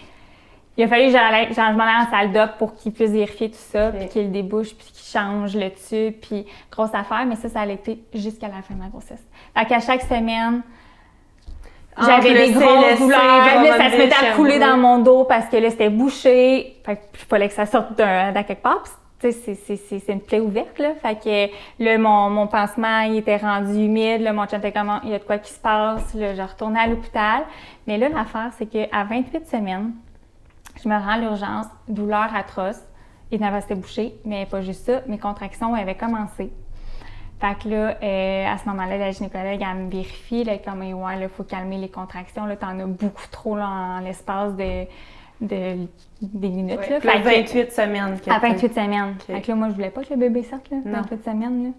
Speaker 2: il a fallu que je m'en aille en salle d'op pour qu'ils puissent vérifier tout ça, puis qu'ils le débouchent, puis qu'ils changent le tube, puis grosse affaire. Mais ça a été jusqu'à la fin de ma grossesse. Fait qu'à chaque semaine, j'avais des grosses douleurs. Là, ça se mettait à couler dans mon dos parce que là, c'était bouché. Fait qu'il fallait que ça sorte d'à quelque part. Puis, tu sais, c'est une plaie ouverte, là. Fait que là, mon pansement, il était rendu humide. Là, mon chum était comme, il y a de quoi qui se passe. Là, je retournais à l'hôpital. Mais là, l'affaire, c'est qu'à 28 semaines, je me rends à l'urgence, douleur atroce, et nervosité bouchée, mais pas juste ça, mes contractions avaient commencé. Fait que là, à ce moment-là, la gynécologue, elle me vérifie, là, comme, ouais, là, faut calmer les contractions, là, t'en as beaucoup trop, là, en l'espace des minutes,
Speaker 3: ouais,
Speaker 2: là.
Speaker 3: Fait 28 semaines.
Speaker 2: À 28 semaines.
Speaker 3: Okay.
Speaker 2: Fait que là, moi, je voulais pas que le bébé sorte, là, 28 semaines, là.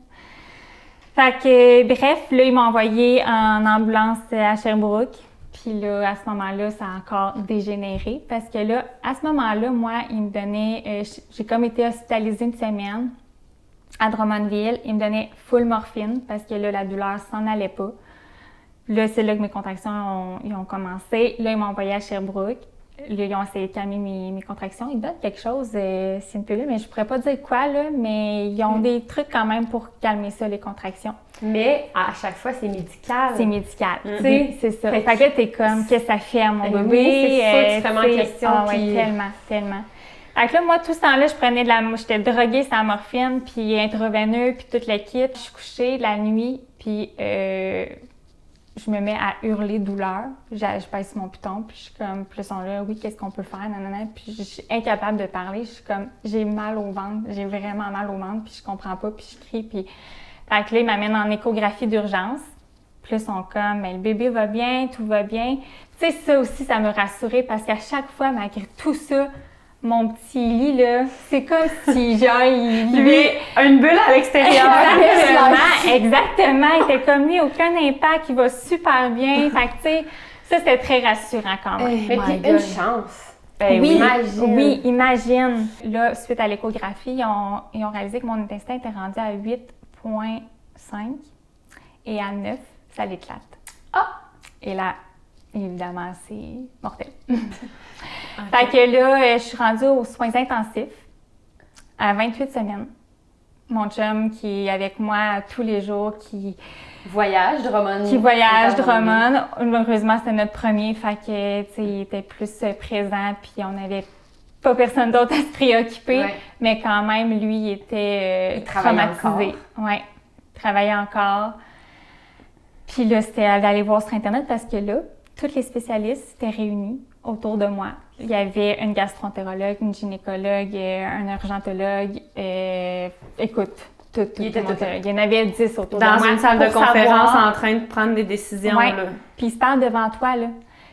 Speaker 2: Fait que, bref, là, ils m'ont envoyé en ambulance à Sherbrooke. Puis là, à ce moment-là, ça a encore dégénéré. Parce que là, à ce moment-là, moi, ils me donnaient... j'ai comme été hospitalisée une semaine à Drummondville. Ils me donnaient full morphine parce que là, la douleur s'en allait pas. Là, c'est là que mes contractions ont commencé. Là, ils m'ont envoyé à Sherbrooke. Là, ils ont essayé de calmer mes contractions. Ils donnent quelque chose, c'est une pilule, mais je pourrais pas dire quoi, là, mais ils ont des trucs quand même pour calmer ça, les contractions.
Speaker 1: Mais à chaque fois, c'est médical.
Speaker 2: C'est médical, tu sais, c'est ça. Fait que là, t'es comme, qu'est-ce que ça fait à mon bébé?
Speaker 1: Oui, c'est ça, tu te remets en question.
Speaker 2: Ah, ouais, tellement. Fait que là, moi, tout ce temps-là, je prenais j'étais droguée sur la morphine, puis intraveineux, puis toute la kit. Je suis couchée la nuit, puis je me mets à hurler douleur. Je pèse sur mon piton, puis je suis comme, puis ils sont là, oui, qu'est-ce qu'on peut faire, nanana. Puis je suis incapable de parler. Je suis comme, j'ai mal au ventre, j'ai vraiment mal au ventre, puis je comprends pas, puis je crie, puis... Fait que là, ils m'amènent en échographie d'urgence. Puis là, ils sont comme, mais le bébé va bien, tout va bien. Tu sais, ça aussi, ça me rassurait parce qu'à chaque fois, malgré tout ça, mon petit lit, là, c'est comme si, genre,
Speaker 3: lui, une bulle à l'extérieur.
Speaker 2: Exactement. Il était comme lui, aucun impact, il va super bien. Fait que, tu sais, ça, c'était très rassurant quand même.
Speaker 1: Mais puis, une chance.
Speaker 2: Ben oui, imagine. Là, suite à l'échographie, ils ont réalisé que mon intestin était rendu à 8,5 et à 9, ça l'éclate. Ah! Et là, évidemment, c'est mortel. Okay. Fait que là, je suis rendue aux soins intensifs à 28 semaines. Mon chum qui est avec moi tous les jours, qui voyage Drummond. Heureusement, c'était notre premier, fait que, tu sais, il était plus présent, puis on n'avait pas personne d'autre à se préoccuper, ouais. Mais quand même, lui, il était traumatisé. Ouais, il travaillait encore. Puis là, c'était d'aller voir sur Internet parce que là, tous les spécialistes étaient réunis autour de moi. Il y avait une gastroentérologue, une gynécologue, un urgentologue, écoute, tout. Il y en avait 10 autour de moi.
Speaker 3: Dans une salle de conférence en train de prendre des décisions.
Speaker 2: Ouais.
Speaker 3: Là.
Speaker 2: Puis ils se parlent devant toi, là.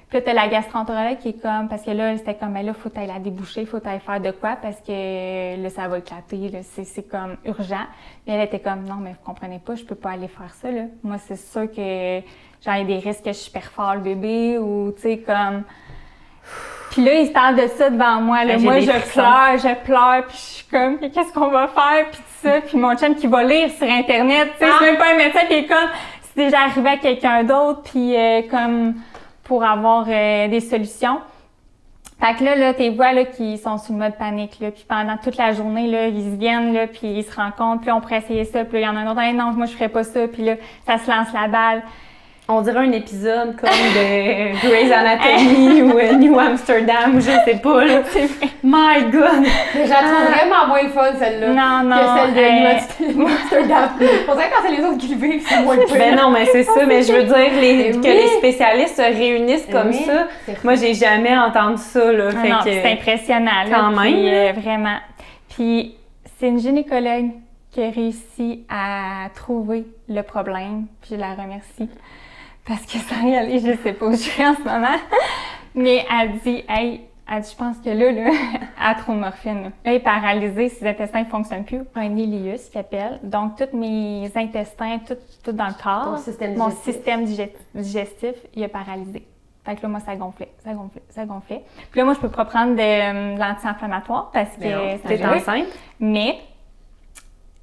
Speaker 2: Puis là, t'as la gastroentérologue qui est comme, parce que là, c'était comme, ben là, faut t'aller la déboucher, faut t'aller faire de quoi, parce que là, ça va éclater, là, c'est comme urgent. Mais elle était comme, non, mais vous comprenez pas, je peux pas aller faire ça, là. Moi, c'est sûr que, genre, il y a des risques que je fort le bébé, ou, tu sais, comme... Puis là, ils se parlent de ça devant moi, là. Moi, je pleure, puis je suis comme, qu'est-ce qu'on va faire, puis tout ça. Puis mon chum qui va lire sur Internet, tu sais, c'est même pas un médecin qui est comme, c'est déjà arrivé à quelqu'un d'autre, puis comme... pour avoir des solutions. Fait que là, t'es vois là, qui sont sur le mode panique, là, puis pendant toute la journée, là, ils se viennent, là, puis ils se rencontrent, puis on pourrait essayer ça, puis là, il y en a un autre, hey, non, moi, je ferais pas ça, puis là, ça se lance la balle.
Speaker 3: On dirait un épisode comme de Grey's Anatomy ou New Amsterdam, ou je sais pas, là.
Speaker 2: C'est vrai.
Speaker 3: My God!
Speaker 1: Mais je la trouve vraiment moins fun, celle-là.
Speaker 2: Non.
Speaker 1: Que celle de New Amsterdam. On dirait que quand c'est les autres qui le vivent, c'est moins fun.
Speaker 3: Ben non, mais c'est ça, mais je veux dire que les spécialistes se réunissent comme ça. Moi, j'ai jamais entendu ça, là.
Speaker 2: Fait que c'est impressionnant, là.
Speaker 3: Quand même.
Speaker 2: Vraiment. Puis, c'est une gynécologue qui a réussi à trouver le problème, puis je la remercie. Parce que sans y aller, je sais pas où je suis en ce moment. Mais elle dit, je pense que là, elle a trop de morphine. Là, elle est paralysée, ses intestins ne fonctionnent plus. Un ileus qui appelle. Donc, tous mes intestins, tout dans le corps, mon système digestif, il est paralysé. Fait que là, moi, ça gonflait. Puis là, moi, je peux pas prendre de l'anti-inflammatoire parce que
Speaker 3: t'es enceinte.
Speaker 2: Mais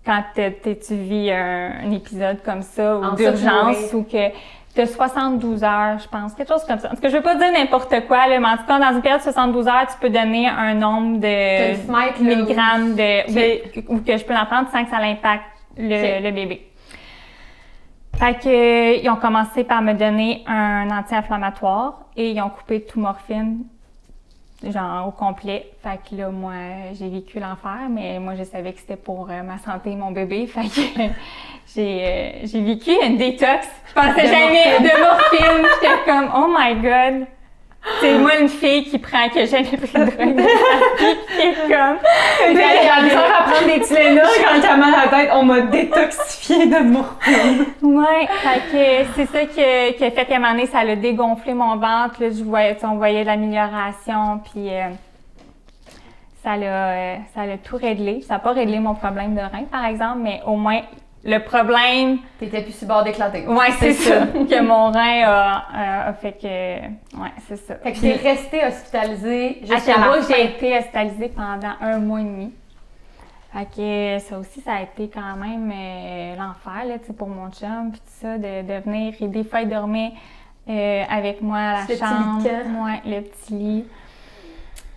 Speaker 2: quand tu vis un épisode comme ça, ou d'urgence, ou que de 72 heures, je pense, quelque chose comme ça. En tout cas, je veux pas dire n'importe quoi, là, mais en tout cas, dans une période de 72 heures, tu peux donner un nombre de milligrammes ou que je peux en prendre sans que ça impacte le bébé. Fait que, ils ont commencé par me donner un anti-inflammatoire et ils ont coupé tout morphine genre au complet. Fait que là, moi, j'ai vécu l'enfer, mais moi, je savais que c'était pour ma santé, mon bébé. Fait que j'ai vécu une détox. Je pensais jamais de morphine. J'étais comme, oh my God! C'est moi une fille qui a jamais pris de drogue. C'est comme...
Speaker 3: J'ai la misère à prendre des Tylenol quand j'ai mal à la tête. On m'a détoxifiée de morphine.
Speaker 2: Ouais, fait que c'est ça qui a fait qu'à un moment donné, ça a dégonflé mon ventre. Là, on voyait de l'amélioration, puis ça l'a tout réglé. Ça n'a pas réglé mon problème de rein, par exemple, mais au moins, le problème...
Speaker 1: T'étais plus sur le bord d'éclater.
Speaker 2: Ouais, c'est ça. Que mon rein a fait que... Ouais, c'est ça.
Speaker 1: Fait que t'es restée hospitalisée jusqu'à
Speaker 2: à
Speaker 1: la
Speaker 2: Sherbrooke,
Speaker 1: fin.
Speaker 2: j'ai été hospitalisée pendant 1 mois et demi. Fait que ça aussi, ça a été quand même l'enfer, là, tu sais, pour mon chum, puis tout ça, de venir. Et des fois, il dormait avec moi à la chambre. Ouais, le petit lit.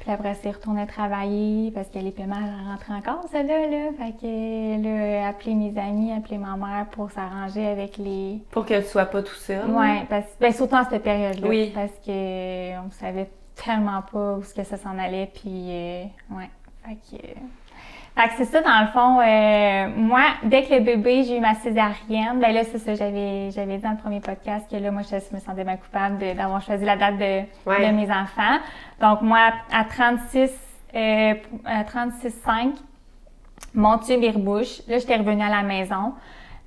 Speaker 2: Puis après, il retournait travailler parce qu'elle était mal à rentrer encore, celle-là, là. Fait que, là, appeler mes amis, appeler ma mère pour s'arranger avec les...
Speaker 3: Pour que tu sois pas tout seul.
Speaker 2: Ouais, surtout en cette période-là.
Speaker 3: Oui.
Speaker 2: Parce que on savait tellement pas où ça s'en allait, puis ouais. Fait que c'est ça, dans le fond, moi, dès que le bébé, j'ai eu ma césarienne, ben là, c'est ça, j'avais dit dans le premier podcast que là, moi, je me sentais bien coupable d'avoir choisi la date de mes enfants. Donc, moi, à 36,5, mon tube, il rebouche. Là, j'étais revenue à la maison.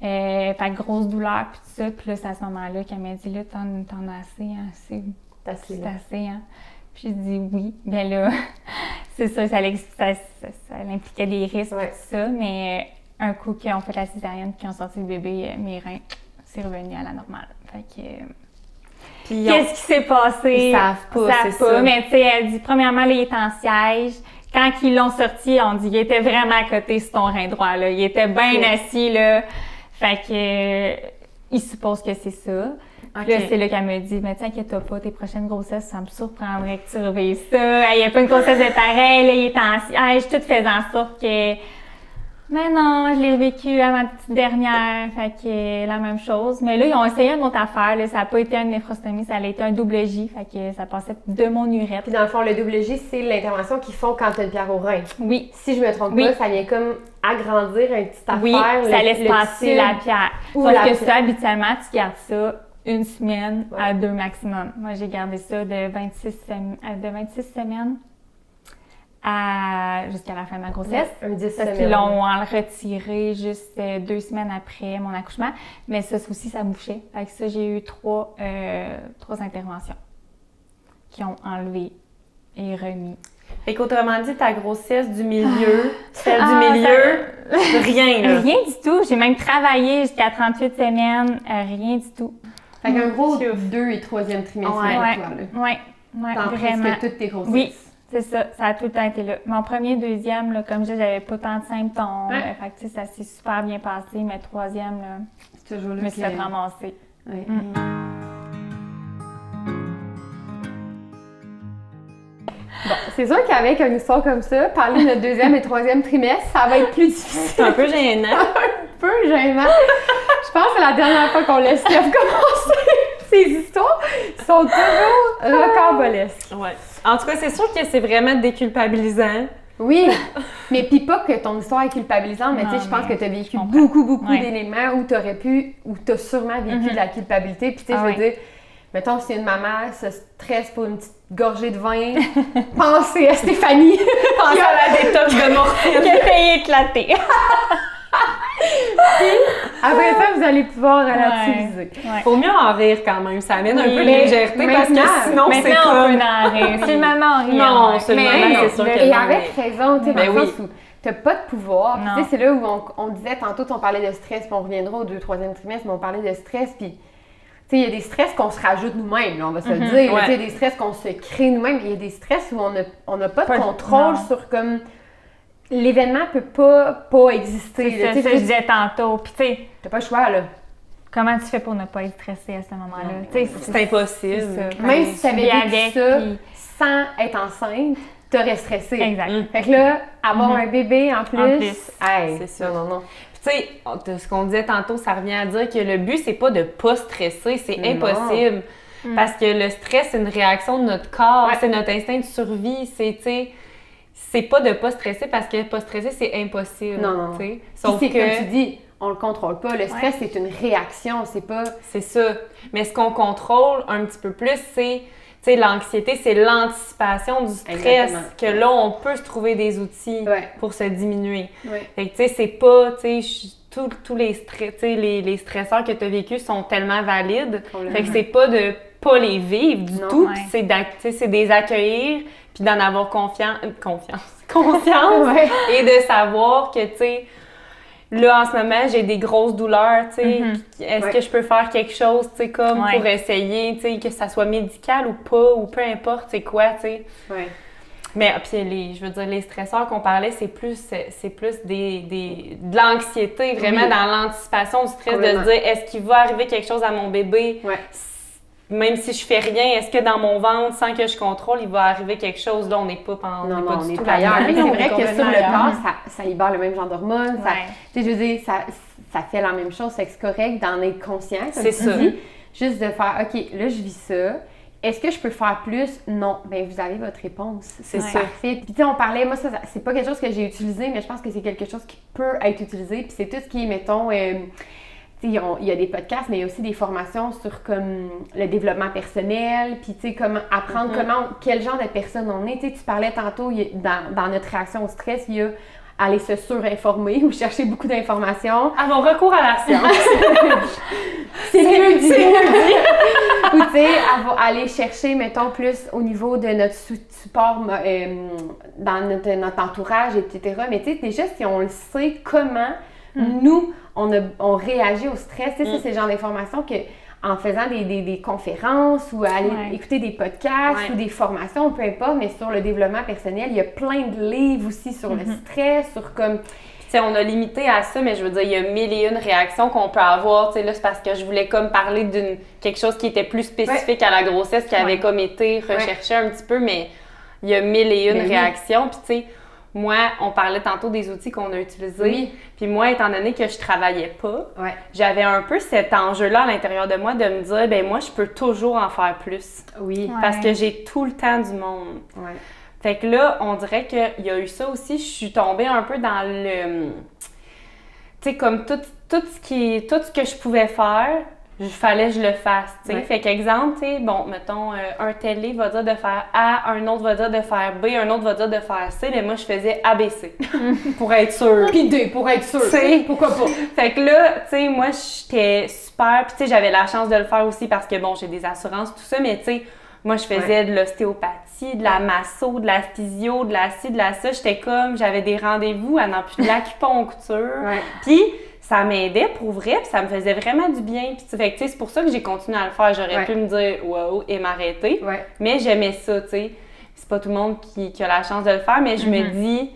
Speaker 2: Fait que grosse douleur, puis tout ça. Puis là, c'est à ce moment-là qu'elle m'a dit, là, t'en as assez, hein, c'est assez, hein. Puis j'ai dit oui. Bien là, c'est ça, ça impliquait des risques, tout ça. Mais un coup qu'ils ont fait la césarienne, qu'ils ont sorti le bébé, mes reins, c'est revenu à la normale. Fait que... Qu'est-ce qui s'est passé?
Speaker 3: Ils savent pas, c'est ça.
Speaker 2: Mais tu sais, elle dit, premièrement, là, il est en siège. Quand ils l'ont sorti, on dit, il était vraiment à côté sur ton rein droit, là. Il était bien assis, là. Fait que, il suppose que c'est ça. Puis là, c'est là qu'elle me dit, mais t'inquiète pas, tes prochaines grossesses, ça me surprendrait que tu revives ça. Il n'y a pas une grossesse de pareil, là, il est en siège. Tout faisait en sorte que, mais non, je l'ai revécu à ma petite dernière. Fait que, la même chose. Mais là, ils ont essayé une autre affaire, là. Ça n'a pas été une néphrostomie, ça a été un double J. Fait que ça passait de mon urètre.
Speaker 1: Puis dans le fond, le double J, c'est l'intervention qu'ils font quand tu as une pierre au rein.
Speaker 2: Oui.
Speaker 1: Si je me trompe pas, ça vient comme agrandir une petite affaire.
Speaker 2: Oui, ça laisse passer la pierre. Sauf que ça, habituellement, tu gardes ça 1 semaine à 2 maximum. Moi, j'ai gardé ça de 26 semaines jusqu'à la fin de ma grossesse.
Speaker 1: Un 10
Speaker 2: parce
Speaker 1: semaines.
Speaker 2: qu'ils l'ont retiré juste 2 semaines après mon accouchement. Mais ça aussi, ça bouchait. Fait que ça, j'ai eu 3 interventions qui ont enlevé et remis.
Speaker 3: Fait qu'autrement dit, ta grossesse du milieu, celle du milieu, rien, là.
Speaker 2: Rien du tout. J'ai même travaillé jusqu'à 38 semaines, rien du tout.
Speaker 1: Fait qu'un gros 2 et 3e trimestre avec toi, là.
Speaker 2: Ouais,
Speaker 1: dans
Speaker 2: vraiment.
Speaker 1: presque toutes tes grossesses.
Speaker 2: Oui, c'est ça. Ça a tout le temps été là. Mon premier, 2e, là, comme je disais, j'avais pas tant de symptômes. Fait que, tu sais, ça s'est super bien passé. Mais 3e, là,
Speaker 1: c'est toujours là
Speaker 2: je me suis fait ramasser.
Speaker 1: Ouais. Bon, c'est sûr qu'avec une histoire comme ça, parler de notre 2e et 3e trimestre, ça va être plus difficile.
Speaker 3: C'est un peu gênant.
Speaker 1: Un peu gênant. Je pense que c'est la dernière fois qu'on laisse Steph commencer. Ces histoires sont toujours rocambolesques.
Speaker 3: Ouais. En tout cas, c'est sûr que c'est vraiment déculpabilisant.
Speaker 1: Oui, mais puis pas que ton histoire est culpabilisante, mais tu sais, je pense que tu as vécu beaucoup d'éléments où tu aurais pu, où tu as sûrement vécu de la culpabilité. Puis tu sais, je veux dire, mettons, si une maman se stresse pour une petite gorgée de vin, pensez à Stéphanie.
Speaker 3: Pensez à la détox de morphine.
Speaker 2: Qui a failli éclater.
Speaker 1: Après ça, vous allez pouvoir relativiser.
Speaker 3: Faut mieux en rire quand même, ça amène un peu de légèreté parce que sinon c'est
Speaker 2: maintenant,
Speaker 3: comme...
Speaker 2: on peut en rire. C'est le moment en rire.
Speaker 3: Non, c'est le moment, c'est sûr que
Speaker 1: Et avec raison, tu sais, dans le sens où t'as pas de pouvoir. Tu sais, c'est là où on disait tantôt, on parlait de stress, puis on reviendra au 2e, 3e trimestre, mais on parlait de stress, puis tu sais, il y a des stress qu'on se rajoute nous-mêmes, là, on va se le dire. Il y a des stress qu'on se crée nous-mêmes, il y a des stress où on n'a pas de contrôle sur comme... L'événement peut pas exister.
Speaker 2: C'est ça que je disais tantôt. Puis tu sais,
Speaker 1: t'as pas le choix, là.
Speaker 2: Comment tu fais pour ne pas être stressé à ce moment-là?
Speaker 3: C'est impossible.
Speaker 1: C'est ça. Même si tu avais vécu ça sans être enceinte, t'aurais stressé.
Speaker 2: Exact.
Speaker 1: Fait que là, avoir un bébé en plus, hey,
Speaker 3: c'est ça. Non. Puis tu sais, ce qu'on disait tantôt, ça revient à dire que le but, c'est pas de pas stresser, c'est impossible. Parce que le stress, c'est une réaction de notre corps, c'est notre instinct de survie, c'est pas de pas stresser parce que pas stresser, c'est impossible.
Speaker 1: Non.
Speaker 3: Sauf que,
Speaker 1: comme tu dis, on le contrôle pas. Le stress, c'est une réaction, c'est pas...
Speaker 3: C'est ça. Mais ce qu'on contrôle un petit peu plus, c'est... Tu sais, l'anxiété, c'est l'anticipation du stress.
Speaker 1: Exactement.
Speaker 3: Que là, on peut se trouver des outils
Speaker 1: Ouais.
Speaker 3: pour se diminuer.
Speaker 1: Ouais.
Speaker 3: Fait que, tu sais, c'est pas... Tu sais, tous les stresseurs que tu as vécus sont tellement valides. Fait que c'est pas de pas les vivre du tout, puis c'est de les accueillir, puis d'en avoir conscience
Speaker 1: Ouais.
Speaker 3: et de savoir que, tu sais, là, en ce moment, j'ai des grosses douleurs, tu sais, est-ce que je peux faire quelque chose, tu sais, comme pour essayer, tu sais, que ça soit médical ou pas, ou peu importe, c'est quoi, tu sais.
Speaker 1: Ouais.
Speaker 3: Mais puis je veux dire, les stresseurs qu'on parlait, c'est plus de l'anxiété, vraiment dans l'anticipation du stress, de se dire, est-ce qu'il va arriver quelque chose à mon bébé?
Speaker 1: Ouais.
Speaker 3: Même si je fais rien, est-ce que dans mon ventre, sans que je contrôle, il va arriver quelque chose? Là, on n'est pas
Speaker 1: on
Speaker 3: du
Speaker 1: est
Speaker 3: tout
Speaker 1: ailleurs. Mais c'est
Speaker 3: là-dedans.
Speaker 1: vrai que sur le corps, ça libère le même genre d'hormones. Tu sais, je veux dire, ça fait la même chose. Fait que c'est correct d'en être conscient.
Speaker 3: C'est ça.
Speaker 1: Juste de faire, OK, là, je vis ça. Est-ce que je peux faire plus? Non. Bien, vous avez votre réponse. C'est parfait. Puis, tu sais, on parlait, moi, ça, c'est pas quelque chose que j'ai utilisé, mais je pense que c'est quelque chose qui peut être utilisé. Puis, c'est tout ce qui est, mettons, il y a des podcasts, mais il y a aussi des formations sur comme le développement personnel, puis tu sais, comment apprendre quel genre de personne on est. Tu sais, tu parlais tantôt, dans notre réaction au stress, il y a aller se surinformer ou chercher beaucoup d'informations.
Speaker 3: Avoir recours à la science.
Speaker 1: c'est mieux dit. Ou tu sais, aller chercher, mettons, plus au niveau de notre support dans notre entourage, etc. Mais tu sais, déjà, si on le sait comment nous, on réagit au stress. Tu sais, ça, c'est le genre d'informations que, en faisant des conférences ou aller écouter des podcasts ou des formations, peu importe, mais sur le développement personnel, il y a plein de livres aussi sur le stress, sur comme...
Speaker 3: Tu sais, on a limité à ça, mais je veux dire, il y a 1001 réactions qu'on peut avoir. Tu sais, là, c'est parce que je voulais comme parler quelque chose qui était plus spécifique à la grossesse, qui avait comme été recherché un petit peu, mais il y a 1001 réactions. Puis tu sais, moi, on parlait tantôt des outils qu'on a utilisés. Puis moi, étant donné que je travaillais pas, j'avais un peu cet enjeu-là à l'intérieur de moi de me dire, ben moi, je peux toujours en faire plus.
Speaker 1: Oui.
Speaker 3: Parce que j'ai tout le temps du monde.
Speaker 1: Ouais.
Speaker 3: Fait que là, on dirait qu'il y a eu ça aussi. Je suis tombée un peu dans le... Tu sais, comme tout ce que je pouvais faire, il fallait que je le fasse, tu sais. Fait qu'exemple, tu sais, bon, mettons, un télé va dire de faire A, un autre va dire de faire B, un autre va dire de faire C, mais moi, je faisais ABC, pour être sûre.
Speaker 1: Puis D, pour être sûre. Pourquoi pas?
Speaker 3: Fait que là, tu sais, moi, j'étais super, puis tu sais, j'avais la chance de le faire aussi parce que, bon, j'ai des assurances, tout ça, mais tu sais, moi, je faisais de l'ostéopathie, de la masso, de la physio, de la ci, de la ça. J'avais des rendez-vous à n'en plus de l'acupuncture. Puis, ça m'aidait pour vrai, puis ça me faisait vraiment du bien. Puis, fait que, tu sais, c'est pour ça que j'ai continué à le faire. J'aurais pu me dire « wow » et m'arrêter. Mais j'aimais ça, tu sais. C'est pas tout le monde qui a la chance de le faire, mais je me dis,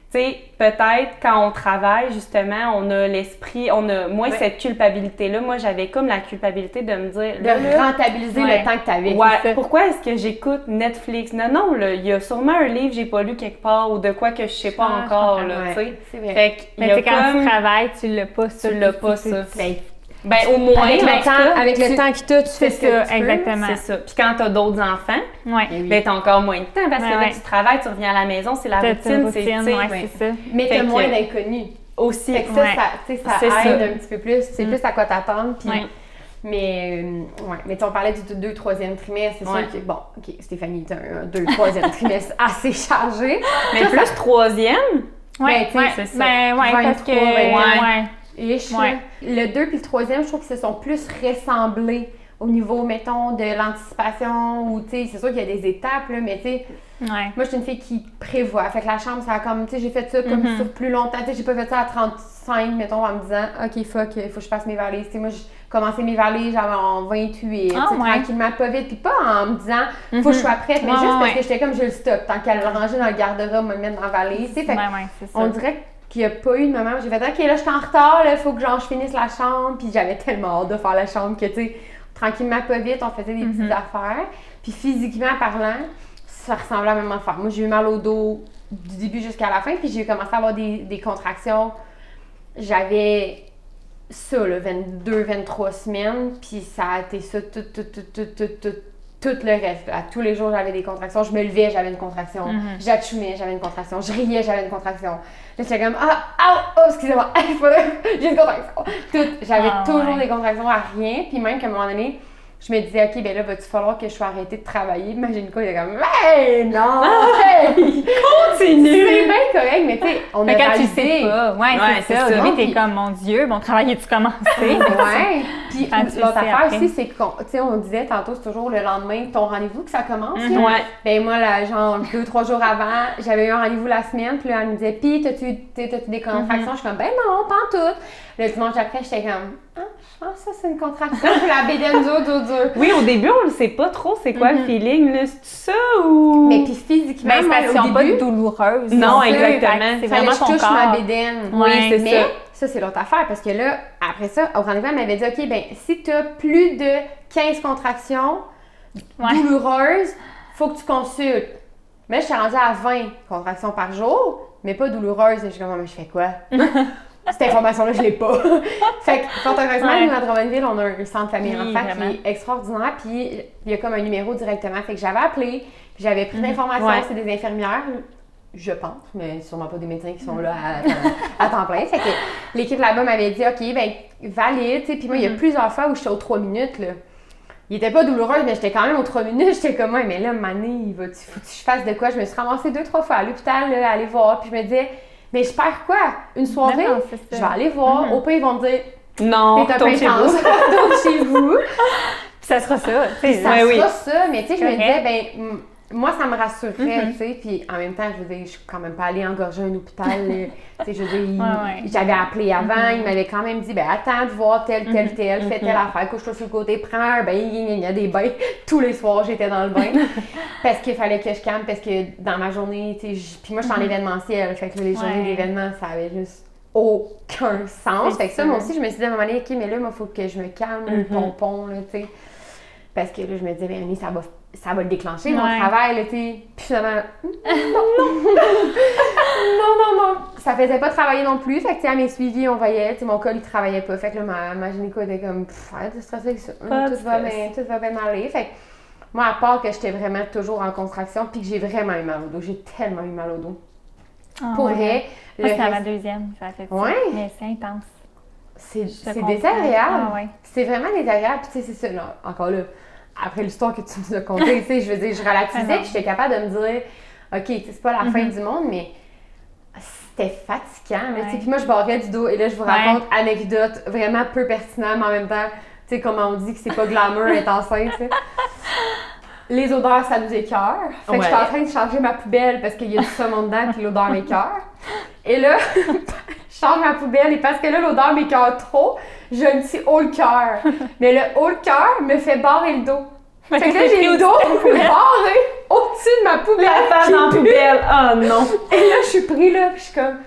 Speaker 3: tu sais, peut-être quand on travaille, justement, on a l'esprit, on a moins cette culpabilité-là. Moi, j'avais comme la culpabilité de me dire...
Speaker 1: De rentabiliser le temps que tu avais.
Speaker 3: Pourquoi est-ce que j'écoute Netflix? Non, là, il y a sûrement un livre que j'ai pas lu quelque part ou de quoi que je sais pas encore, là, tu sais.
Speaker 1: C'est vrai.
Speaker 3: Fait
Speaker 2: mais quand tu travailles, tu l'as pas, ça.
Speaker 3: Tu l'as pas, ça. Ben, au moins,
Speaker 1: avec le temps que tu fais
Speaker 2: ça, exactement.
Speaker 3: C'est ça. Puis quand tu as d'autres enfants, ben, tu as encore moins de temps parce que là, tu travailles, tu reviens à la maison, c'est la routine. C'est
Speaker 1: ça. Mais tu as moins d'inconnus.
Speaker 3: Aussi.
Speaker 1: Fait que ça aide un petit peu plus. C'est plus à quoi t'attendre. Puis, mais on parlait du 2e, 3e trimestre. C'est sûr que, bon, OK, Stéphanie, tu as un 2, 3e trimestre assez chargé.
Speaker 3: Mais plus 3e?
Speaker 2: Oui,
Speaker 3: c'est ça.
Speaker 2: Ben, parce que...
Speaker 1: Le 2 puis le 3e, je trouve que se sont plus ressemblés au niveau, mettons, de l'anticipation ou, tu sais, c'est sûr qu'il y a des étapes, là, mais tu sais, moi, je suis une fille qui prévoit. Fait que la chambre, ça a comme, tu sais, j'ai fait ça comme sur plus longtemps. Tu sais, j'ai pas fait ça à 35, mettons, en me disant, OK, fuck, il faut que je fasse mes valises. Tu sais, moi, j'ai commencé mes valises, j'avais en 28, tranquillement, pas vite. Puis pas en me disant, faut que je sois prête, mais juste parce que j'étais comme, je le stock. Tant qu'à le ranger dans le garde-robe, me mettre dans la valise. Tu sais, fait on dirait qu'il n'y a pas eu de moment où j'ai fait, OK, là, je suis en retard, il faut que je finisse la chambre. Puis j'avais tellement hâte de faire la chambre que, tu sais, tranquillement, pas vite, on faisait des petites affaires. Puis physiquement parlant, ça ressemblait à la même affaire. Moi, j'ai eu mal au dos du début jusqu'à la fin, puis j'ai commencé à avoir des contractions. J'avais ça, là, 22, 23 semaines, puis ça a été ça tout le reste. À tous les jours, j'avais des contractions. Je me levais, j'avais une contraction. J'atchoumais, j'avais une contraction. Je riais, j'avais une contraction. Là, j'étais comme, excusez-moi, j'ai une contraction. J'avais toujours des contractions à rien, puis même qu'à un moment donné, je me disais, OK, ben là, va-tu falloir que je sois arrêtée de travailler? Ma gynéco, il était comme, hey, non! Hey! Continue! C'est bien correct, mais tu sais, on a réalisé.
Speaker 2: C'est ça. Oui, t'es comme, mon Dieu, mon travail est-tu commencé?
Speaker 1: Ouais. Puis l'autre affaire aussi, c'est qu'on, tu sais, on disait tantôt, c'est toujours le lendemain de ton rendez-vous que ça commence.
Speaker 3: Ouais.
Speaker 1: Ben moi, là, genre 2-3 jours avant, j'avais eu un rendez-vous la semaine, puis là, elle me disait, puis t'as-tu des contractions? Je suis comme, ben non, pas en tout. Le dimanche après, j'étais comme, je pense que ça, c'est une contraction. La bédaine dure.
Speaker 3: Oui, au début, on ne sait pas trop c'est quoi le feeling, là. C'est ça ou.
Speaker 1: Mais puis physiquement,
Speaker 2: ben, c'est parce qu'ils pas douloureuse.
Speaker 3: Non, exactement.
Speaker 2: C'est vraiment ton
Speaker 1: touche
Speaker 2: corps.
Speaker 1: ma bédaine.
Speaker 3: Oui, c'est
Speaker 1: mais ça, c'est l'autre affaire. Parce que là, après ça, au rendez-vous, elle m'avait dit, OK, ben si tu as plus de 15 contractions douloureuses, faut que tu consultes. Mais je suis rendue à 20 contractions par jour, mais pas douloureuses. Et je suis comme, mais je fais quoi? Cette information-là, je l'ai pas. Fait que, fort heureusement, nous, à Drummondville, on a un centre famille enfant qui est extraordinaire, puis il y a comme un numéro directement. Fait que j'avais appelé, puis j'avais pris l'information, c'est des infirmières, je pense, mais sûrement pas des médecins qui sont là à temps plein. Fait que l'équipe là-bas m'avait dit, OK, ben valide, tu sais. Puis moi, il y a plusieurs fois où j'étais aux 3 minutes, là. Il était pas douloureux, mais j'étais quand même aux 3 minutes. J'étais comme, ouais, mais là, Mané, faut que je fasse de quoi? Je me suis ramassée 2-3 fois à l'hôpital, là, à aller voir, puis je me disais, mais je perds quoi? Une soirée?
Speaker 2: Non,
Speaker 1: je vais aller voir. Au pire, ils vont me dire,
Speaker 3: non,
Speaker 1: retourne chez vous. Donc chez vous.
Speaker 2: Puis ça sera ça.
Speaker 1: Ça sera ça. Mais tu sais, je me disais, ben, moi, ça me rassurerait, tu sais. Puis en même temps, je veux dire, je suis quand même pas allée engorger un hôpital. Tu sais, je veux dire, j'avais appelé avant. Il m'avait quand même dit, ben, attends de voir tel, fais telle affaire, couche-toi sur le côté, prends un bain. Il y a des bains. Tous les soirs, j'étais dans le bain. Parce qu'il fallait que je calme, parce que dans ma journée, tu sais, puis moi, je suis en événementiel. Fait que les journées d'événements, ça avait juste aucun sens. Fait que ça, moi aussi, je me suis dit à un moment donné, OK, mais là, il faut que je me calme, le pompon, là, tu sais. Parce que là, je me disais, ben, ça va le déclencher, mon travail, là, tu sais. Puis finalement, non. Ça faisait pas travailler non plus. Fait que, tu sais, à mes suivis, on voyait, tu sais, mon col, il travaillait pas. Fait que là, ma gynéco était comme, arrête de stresser avec ça. Tout va bien aller. Fait que, moi, à part que j'étais vraiment toujours en contraction, puis que j'ai vraiment eu mal au dos. J'ai tellement eu mal au dos. Pour vrai.
Speaker 2: Moi, c'est à ma deuxième, ça a fait ça. Mais c'est intense.
Speaker 1: C'est désagréable.
Speaker 2: Ouais.
Speaker 1: C'est vraiment désagréable. Puis, tu sais, c'est ça, là, encore là. Après l'histoire que tu nous as contée, tu sais, je veux dire, je relativisais, puis j'étais capable de me dire, OK, c'est pas la fin du monde, mais c'était fatigant. Tu sais, puis moi, je barrais du dos, et là, je vous raconte anecdote vraiment peu pertinente, mais en même temps, tu sais, comme on dit que c'est pas glamour être enceinte, tu sais. Les odeurs, ça nous écœure. Fait que j'étais en train de changer ma poubelle parce qu'il y a du saumon dedans, puis l'odeur m'écœure. Et là, je change ma poubelle, et parce que là, l'odeur m'écœure trop, je me suis haut le cœur. Mais le haut le cœur me fait barrer le dos. Fait que là, j'ai le dos barré au-dessus de ma poubelle.
Speaker 3: La face dans la poubelle. Oh non.
Speaker 1: Et là, je suis pris là, puis je suis comme,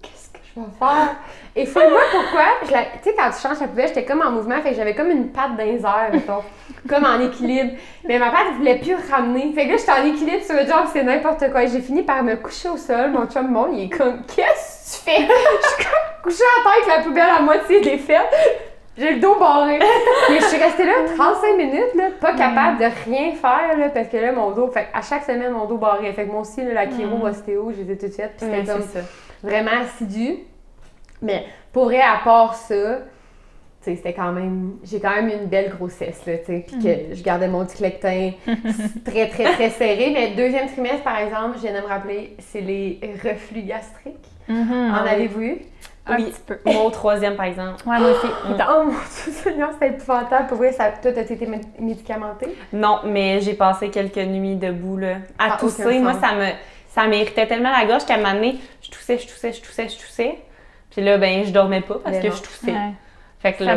Speaker 1: qu'est-ce que je vais faire? Et fais-moi pourquoi, tu sais, quand tu changes la poubelle, j'étais comme en mouvement, fait que j'avais comme une patte dans les airs, mettons, comme en équilibre. Mais ma patte, elle voulait plus ramener. Fait que là, j'étais en équilibre sur le job, c'est n'importe quoi. Et j'ai fini par me coucher au sol. Mon chum, il est comme, qu'est-ce que tu fais? Je suis comme couchée à terre avec la poubelle à moitié défaite. J'ai le dos barré. Mais je suis restée là 35 minutes, là, pas capable de rien faire, là, parce que là, mon dos, fait à chaque semaine, mon dos barré. Fait que moi aussi, là, la chiro, ostéo, j'ai tout fait. Puis c'était comme vraiment assidu. Mais pour vrai, à part ça, tu sais, c'était quand même... J'ai quand même eu une belle grossesse, là, tu sais, puis que je gardais mon diclectin très, très, très serré. Mais deuxième trimestre, par exemple, je viens de me rappeler, c'est les reflux gastriques. En avez-vous eu?
Speaker 3: Un petit peu. Moi, au 3e, par exemple.
Speaker 2: Ouais, moi aussi.
Speaker 1: Oh mon Dieu Seigneur, c'était épouvantable. Pour vrai, toi, t'as été médicamentée?
Speaker 3: Non, mais j'ai passé quelques nuits debout, là, à tousser. Moi, ça m'irritait tellement la gorge qu'à un moment donné, je toussais. Puis là, ben, je dormais pas parce que je toussais. Ouais. Fait que là,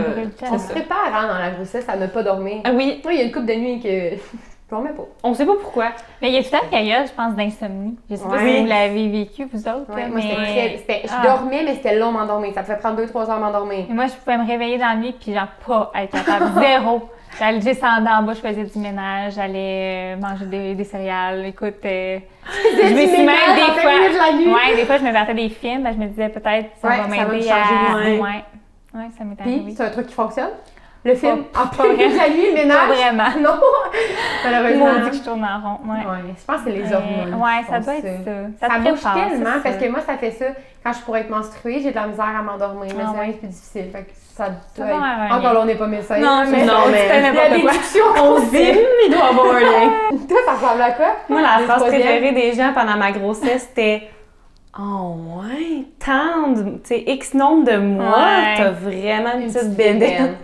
Speaker 1: on se prépare dans la grossesse à ne pas dormir.
Speaker 3: Ah oui.
Speaker 1: Moi, il y a une couple de nuits que je dormais pas.
Speaker 3: On sait pas pourquoi.
Speaker 2: Mais il y a tout un période, je pense, d'insomnie. Je sais pas si vous l'avez vécu, vous autres.
Speaker 1: Ouais, moi, je dormais, mais c'était long m'endormir. Ça me fait prendre 2-3 heures m'endormir.
Speaker 2: Et moi, je pouvais me réveiller dans la nuit puis genre pas être capable. Zéro. J'allais descendre en bas, je faisais du ménage, j'allais manger des céréales. Écoute, je me suis même des fois je me battais des films, je me disais peut-être ça va m'aider à... Ouais, ça m'est
Speaker 1: Puis,
Speaker 2: arrivé.
Speaker 1: c'est un truc qui fonctionne? Le film?
Speaker 2: Pas
Speaker 1: Après, la nuit, le ménage?
Speaker 2: Pas vraiment.
Speaker 1: Non! Malheureusement.
Speaker 2: Moi, on dit que je tourne en rond. Ouais.
Speaker 1: Je pense que c'est les hormones.
Speaker 2: Ouais,
Speaker 1: qui
Speaker 2: ça
Speaker 1: font
Speaker 2: doit être ça.
Speaker 1: Ça
Speaker 2: te
Speaker 1: bouge
Speaker 2: prépare,
Speaker 1: tellement,
Speaker 2: c'est
Speaker 1: parce
Speaker 2: ça.
Speaker 1: que moi, ça fait ça. Quand je pourrais être menstruée, j'ai de la misère à m'endormir, mais
Speaker 2: Ah
Speaker 1: c'est
Speaker 2: ouais.
Speaker 1: rien de plus difficile. Fait que ça doit
Speaker 2: doit avoir
Speaker 1: être...
Speaker 2: un
Speaker 1: Encore
Speaker 2: lien.
Speaker 1: là, on n'est pas médecin.
Speaker 2: Non, mais
Speaker 3: Non, mais
Speaker 2: c'était
Speaker 1: il y a
Speaker 2: n'importe
Speaker 1: des
Speaker 2: quoi.
Speaker 1: discussions
Speaker 3: On
Speaker 1: qu'on
Speaker 3: se dit,
Speaker 1: fait.
Speaker 3: il doit avoir un lien.
Speaker 1: Toi, ça ressemble à quoi?
Speaker 3: Moi, la
Speaker 1: Le
Speaker 3: phrase
Speaker 1: troisième.
Speaker 3: préférée des gens pendant ma grossesse, c'était « Oh ouais, tant de... Tu sais, X nombre de mois,
Speaker 2: Ouais.
Speaker 3: t'as vraiment une petite
Speaker 1: bédaine.
Speaker 3: bédaine. »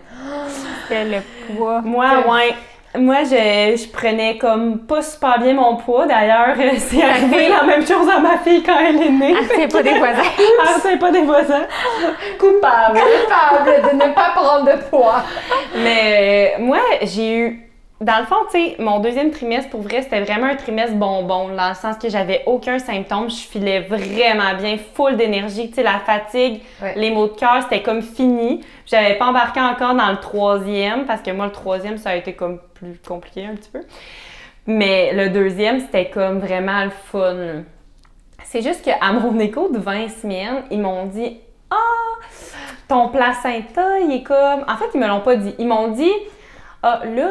Speaker 2: C'était le poids.
Speaker 3: Moi, ouais. Moi, je prenais comme pas super bien mon poids. D'ailleurs, c'est arrivé la même chose à ma fille quand elle est née.
Speaker 2: Ah, c'est pas des voisins.
Speaker 3: Ah, c'est pas des voisins. Coupable.
Speaker 1: Capable de ne pas prendre de poids.
Speaker 3: Mais moi, j'ai eu... Dans le fond, tu sais, mon deuxième trimestre, pour vrai, c'était vraiment un trimestre bonbon, dans le sens que j'avais aucun symptôme. Je filais vraiment bien, full d'énergie. Tu sais, la fatigue,
Speaker 1: Ouais.
Speaker 3: les maux de cœur, c'était comme fini. J'avais pas embarqué encore dans le troisième, parce que moi, le troisième, ça a été comme plus compliqué un petit peu. Mais le deuxième, c'était comme vraiment le fun. C'est juste qu'à mon écho de 20 semaines, ils m'ont dit « Ah, ton placenta, il est comme... » En fait, ils me l'ont pas dit. Ils m'ont dit « Ah, là... »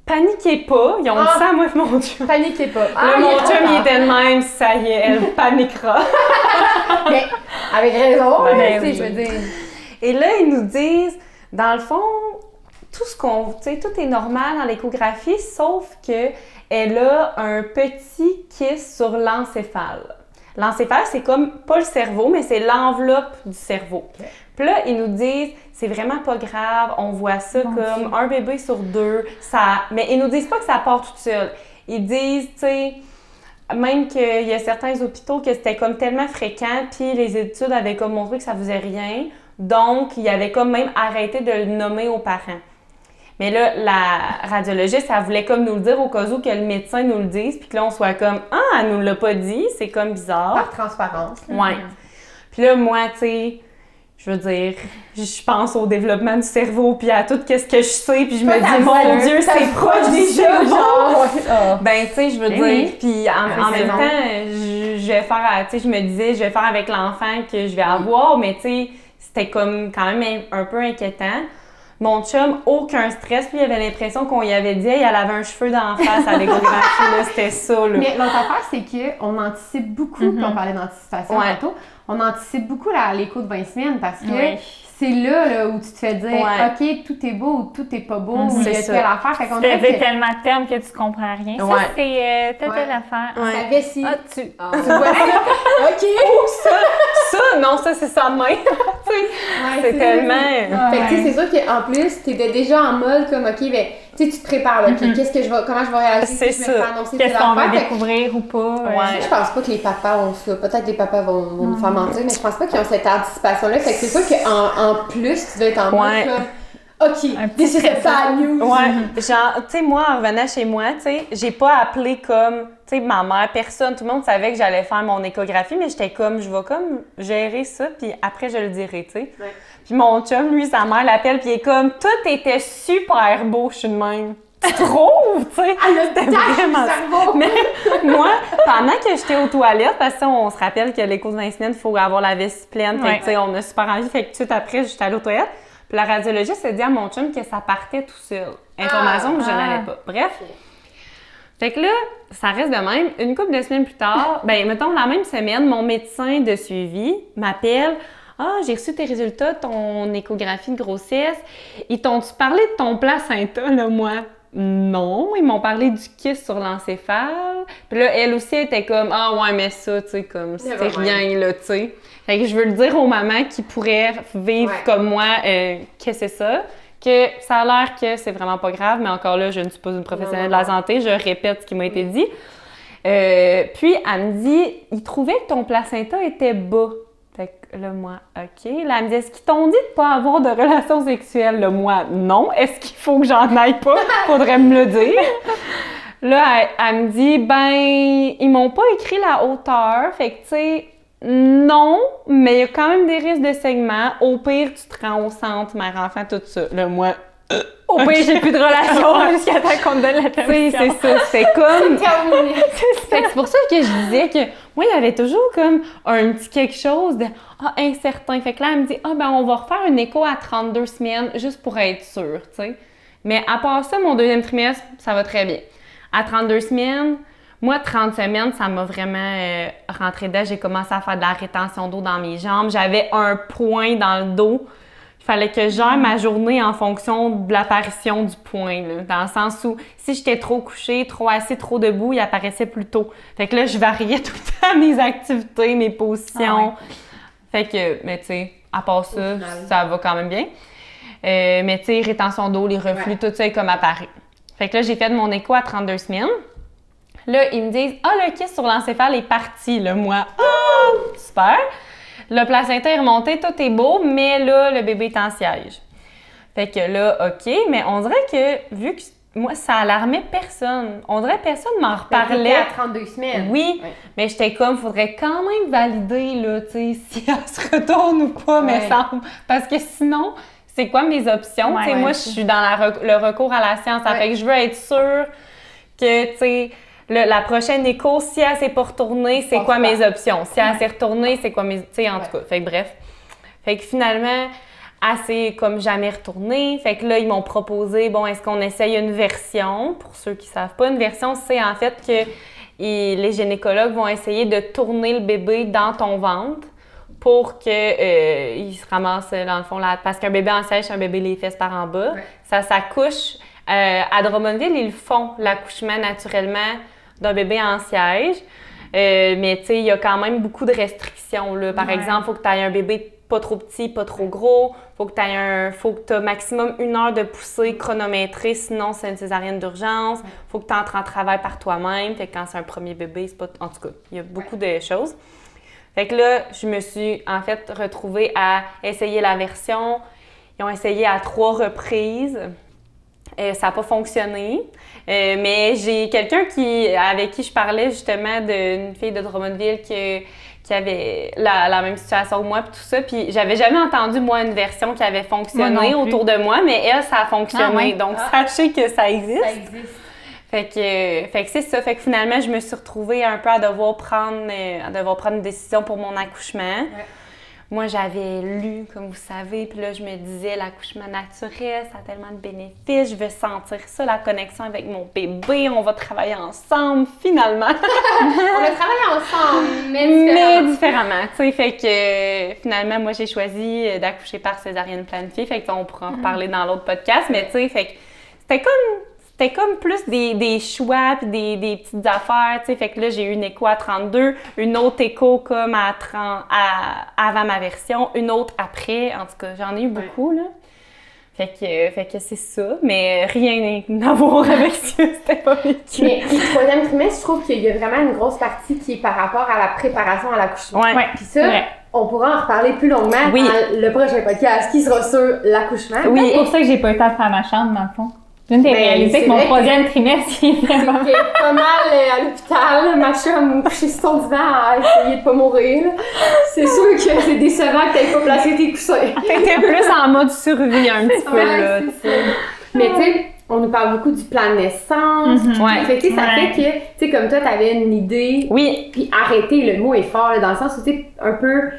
Speaker 3: Paniquez pas, ils ont dit ça à moi et mon chum.
Speaker 1: Paniquez pas.
Speaker 3: Là, mon chum, il était de même, ça y est, elle paniquera.
Speaker 1: Mais avec raison,
Speaker 3: Ben
Speaker 1: tu sais,
Speaker 3: oui.
Speaker 1: je veux dire.
Speaker 3: Et là, ils nous disent, dans le fond, tout est normal dans l'échographie, sauf que elle a un petit kyste sur l'encéphale. L'encéphale, c'est comme pas le cerveau, mais c'est l'enveloppe du cerveau.
Speaker 1: Okay.
Speaker 3: Puis là, ils nous disent, c'est vraiment pas grave, on voit ça
Speaker 2: Mon
Speaker 3: comme
Speaker 2: Dieu.
Speaker 3: un bébé sur deux. Mais ils nous disent pas que ça part tout seul. Ils disent, tu sais, même qu'il y a certains hôpitaux que c'était comme tellement fréquent, puis les études avaient comme montré que ça faisait rien. Donc, ils avaient comme même arrêté de le nommer aux parents. Mais là, la radiologiste, elle voulait comme nous le dire au cas où que le médecin nous le dise, puis que là, on soit comme « Ah, elle nous l'a pas dit, c'est comme bizarre. »
Speaker 1: Par transparence. »
Speaker 3: Ouais. Puis là, moi, tu sais, je veux dire, je pense au développement du cerveau, puis à tout ce que je sais, puis je me dis « Mon Dieu, c'est proche des cerveaux! » Ben, tu sais, je veux
Speaker 2: Ben
Speaker 3: dire,
Speaker 2: oui.
Speaker 3: puis en même
Speaker 1: raison.
Speaker 3: temps, je vais faire, tu sais, je me disais, je vais faire avec l'enfant que je vais avoir, mais tu sais, c'était comme quand même un peu inquiétant. Mon chum, aucun stress, puis il avait l'impression qu'on y avait dit, hey, elle avait un cheveu d'en face à l'échographie, là, c'était ça, là.
Speaker 1: Mais l'autre affaire, c'est qu'on anticipe beaucoup, puis on parlait d'anticipation
Speaker 3: Ouais.
Speaker 1: tantôt, on anticipe beaucoup l'écho de 20 semaines parce que
Speaker 2: Oui.
Speaker 1: c'est là où tu te fais dire
Speaker 3: Ouais.
Speaker 1: OK, tout est beau ou tout est pas beau,
Speaker 2: Mhm.
Speaker 1: ou il y a
Speaker 3: C'est ça.
Speaker 1: telle affaire. Fait qu'on
Speaker 2: Tu
Speaker 1: dirait
Speaker 2: fais
Speaker 1: que
Speaker 2: tellement de termes que tu comprends rien. Ça,
Speaker 3: Ouais.
Speaker 2: c'est telle
Speaker 1: Ouais.
Speaker 2: affaire.
Speaker 1: on savait si.
Speaker 2: Ah, tu...
Speaker 1: Tu vois ça? OK!
Speaker 3: Ça, non, ça, c'est sa main.
Speaker 1: Ouais,
Speaker 3: C'est tellement...
Speaker 1: Fait que tu sais, c'est sûr qu'en plus, t'étais déjà en mode comme OK, ben, tu sais, tu te prépares, là, OK, comment je vais réagir
Speaker 3: C'est
Speaker 1: si je me
Speaker 3: ça.
Speaker 1: fais annoncer
Speaker 2: Qu'est-ce
Speaker 1: telle
Speaker 2: qu'on va
Speaker 1: affaire. Fait que
Speaker 2: découvrir ou pas.
Speaker 3: Ouais.
Speaker 1: je pense pas que les papas ont ça. Peut-être les papas vont nous faire mentir, mais je pense pas qu'ils ont cette anticipation-là. Fait que c'est sûr qu'en plus, tu dois être en mode
Speaker 3: Ouais.
Speaker 1: comme OK,
Speaker 2: Un petit
Speaker 1: this is a bad news.
Speaker 3: Ouais, genre, tu sais, moi, en revenant chez moi, tu sais, j'ai pas appelé comme, tu sais, ma mère, personne, tout le monde savait que j'allais faire mon échographie, mais j'étais comme, je vais comme gérer ça, puis après, je le dirai, tu sais.
Speaker 1: Ouais.
Speaker 3: Puis mon chum, lui, sa mère l'appelle, puis il est comme, tout était super beau, je suis de même. Tu trouves, tu sais?
Speaker 1: Ah, le
Speaker 3: C'était
Speaker 1: dash du
Speaker 3: vraiment-
Speaker 1: cerveau!
Speaker 3: Mais moi, pendant que j'étais aux toilettes, parce qu'on se rappelle que l'écho de 20 semaines, il faut avoir la vessie pleine, fait que,
Speaker 2: Ouais.
Speaker 3: tu sais, on a super envie, fait que tout de suite après, j'étais allée aux toilettes. Puis la radiologiste a dit à mon chum que ça partait tout seul. Information que je n'avais pas. Bref. Fait que là, ça reste de même. Une couple de semaines plus tard, ben mettons la même semaine, mon médecin de suivi m'appelle. Ah, j'ai reçu tes résultats de ton échographie de grossesse. Ils t'ont-tu parlé de ton placenta, là, moi? Non, ils m'ont parlé du kyste sur l'encéphale. Puis là, elle aussi était comme, ah ouais, mais ça, tu sais, comme, c'est
Speaker 1: Never mind.
Speaker 3: rien, là, tu sais. Fait que je veux le dire aux mamans qui pourraient vivre
Speaker 1: Ouais.
Speaker 3: comme moi, que c'est ça, que ça a l'air que c'est vraiment pas grave, mais encore là, je ne suis pas une professionnelle de la santé, je répète ce qui m'a été dit. Puis, elle me dit, ils trouvaient que ton placenta était bas. Fait que là, moi, OK. Là, elle me dit, est-ce qu'ils t'ont dit de pas avoir de relations sexuelles? Là, moi, non. Est-ce qu'il faut que j'en aille pas? Faudrait me le dire. Là, elle me dit, ben, ils m'ont pas écrit la hauteur. Fait que, tu sais, non, mais il y a quand même des risques de saignement. Au pire, tu te rends au centre, mère, enfant, tout ça. Là, moi,
Speaker 2: Au pire, j'ai plus de relation jusqu'à temps qu'on me donne la
Speaker 3: tu sais,
Speaker 2: permission.
Speaker 3: c'est ça. C'est comme...
Speaker 1: Terminé.
Speaker 3: Fait que c'est pour ça que je disais que moi, il y avait toujours comme un petit quelque chose de incertain. Fait que là, elle me dit on va refaire une écho à 32 semaines juste pour être sûre, tu sais. Mais à part ça, mon deuxième trimestre, ça va très bien. À 32 semaines, moi, 30 semaines, ça m'a vraiment rentré dedans. J'ai commencé à faire de la rétention d'eau dans mes jambes. J'avais un point dans le dos. Il fallait que je gère ma journée en fonction de l'apparition du point, là, dans le sens où si j'étais trop couchée, trop assise, trop debout, il apparaissait plus tôt. Fait que là, je variais tout le temps mes activités, mes positions. Fait que, mais tu sais, à part ça, ça va quand même bien. Mais tu sais, rétention d'eau, les reflux, tout ça est comme apparu. Fait que là, j'ai fait mon écho à 32 semaines. Là, ils me disent « le kyste sur l'encéphale est parti, là, moi. Super! » Le placenta est remonté, tout est beau, mais là, le bébé est en siège. Fait que là, OK, mais on dirait que, vu que moi, ça alarmait personne. On dirait que personne m'en reparlait.
Speaker 1: À 32 semaines.
Speaker 3: Oui, mais j'étais comme, faudrait quand même valider, là, tu sais, si elle se retourne ou pas, me semble. Parce que sinon, c'est quoi mes options? Tu sais, moi, je suis dans le recours à la science. Ça fait que je veux être sûre que, tu sais, la prochaine écho, si elle s'est pas retournée, c'est quoi mes options? Si elle s'est retournée, c'est quoi mes... Tu sais, en tout cas. Fait que bref. Fait que finalement, elle s'est comme jamais retournée. Fait que là, ils m'ont proposé, est-ce qu'on essaye une version? Pour ceux qui savent pas, une version, c'est en fait que les gynécologues vont essayer de tourner le bébé dans ton ventre pour qu'il se ramasse, dans le fond, là. Parce qu'un bébé en siège, c'est un bébé les fesses par en bas. Ça s'accouche. À Drummondville, ils font l'accouchement naturellement d'un bébé en siège. Mais tu sais, il y a quand même beaucoup de restrictions, là. Par exemple, il faut que tu aies un bébé pas trop petit, pas trop gros. Faut que tu aies maximum 1 heure de poussée chronométrée, sinon c'est une césarienne d'urgence. Faut que tu entres en travail par toi-même. Fait que quand c'est un premier bébé, c'est pas... En tout cas, il y a beaucoup de choses. Fait que là, je me suis en fait retrouvée à essayer la version. Ils ont essayé à 3 reprises. Ça n'a pas fonctionné, mais j'ai quelqu'un avec qui je parlais justement d'une fille de Drummondville qui avait la même situation que moi puis tout ça, puis j'avais jamais entendu moi une version qui avait fonctionné autour de moi, mais elle, ça a fonctionné, donc sachez que ça existe. Ça existe. Fait que c'est ça, fait que finalement je me suis retrouvée un peu à devoir prendre une décision pour mon accouchement. Ouais. Moi, j'avais lu, comme vous savez, puis là, je me disais, l'accouchement naturel, ça a tellement de bénéfices, je veux sentir ça, la connexion avec mon bébé, on va travailler ensemble, finalement.
Speaker 1: On va travailler ensemble, mais
Speaker 3: différemment, tu sais, fait que finalement, moi, j'ai choisi d'accoucher par césarienne planifiée, fait qu'on pourra en reparler dans l'autre podcast, mais tu sais, fait que c'était comme plus des choix puis des petites affaires, tu sais. Fait que là, j'ai eu une écho à 32, une autre écho comme avant ma version, une autre après. En tout cas, j'en ai eu beaucoup, là. Fait que c'est ça, mais rien à voir avec ça, c'était pas vécu.
Speaker 1: Mais le troisième trimestre, je trouve qu'il y a vraiment une grosse partie qui est par rapport à la préparation à l'accouchement.
Speaker 3: Ouais.
Speaker 1: Puis ça, on pourra en reparler plus longuement dans le prochain podcast qui sera sur l'accouchement.
Speaker 2: Oui, c'est pour ça que j'ai pas été à faire ma chambre, dans le fond. Je viens de réaliser que mon troisième trimestre, il est vraiment...
Speaker 1: J'étais pas mal à l'hôpital, ma chum couchée sur ton divan à essayer de pas mourir. C'est sûr que c'est décevant que t'aies pas placé tes coussins.
Speaker 3: T'étais plus en mode survie un petit peu, là.
Speaker 1: Mais tu sais, on nous parle beaucoup du plan de naissance. Fait que ça fait que, tu sais, comme toi, t'avais une idée.
Speaker 3: Oui.
Speaker 1: Puis arrêter, le mot est fort, là, dans le sens où, tu sais, un peu...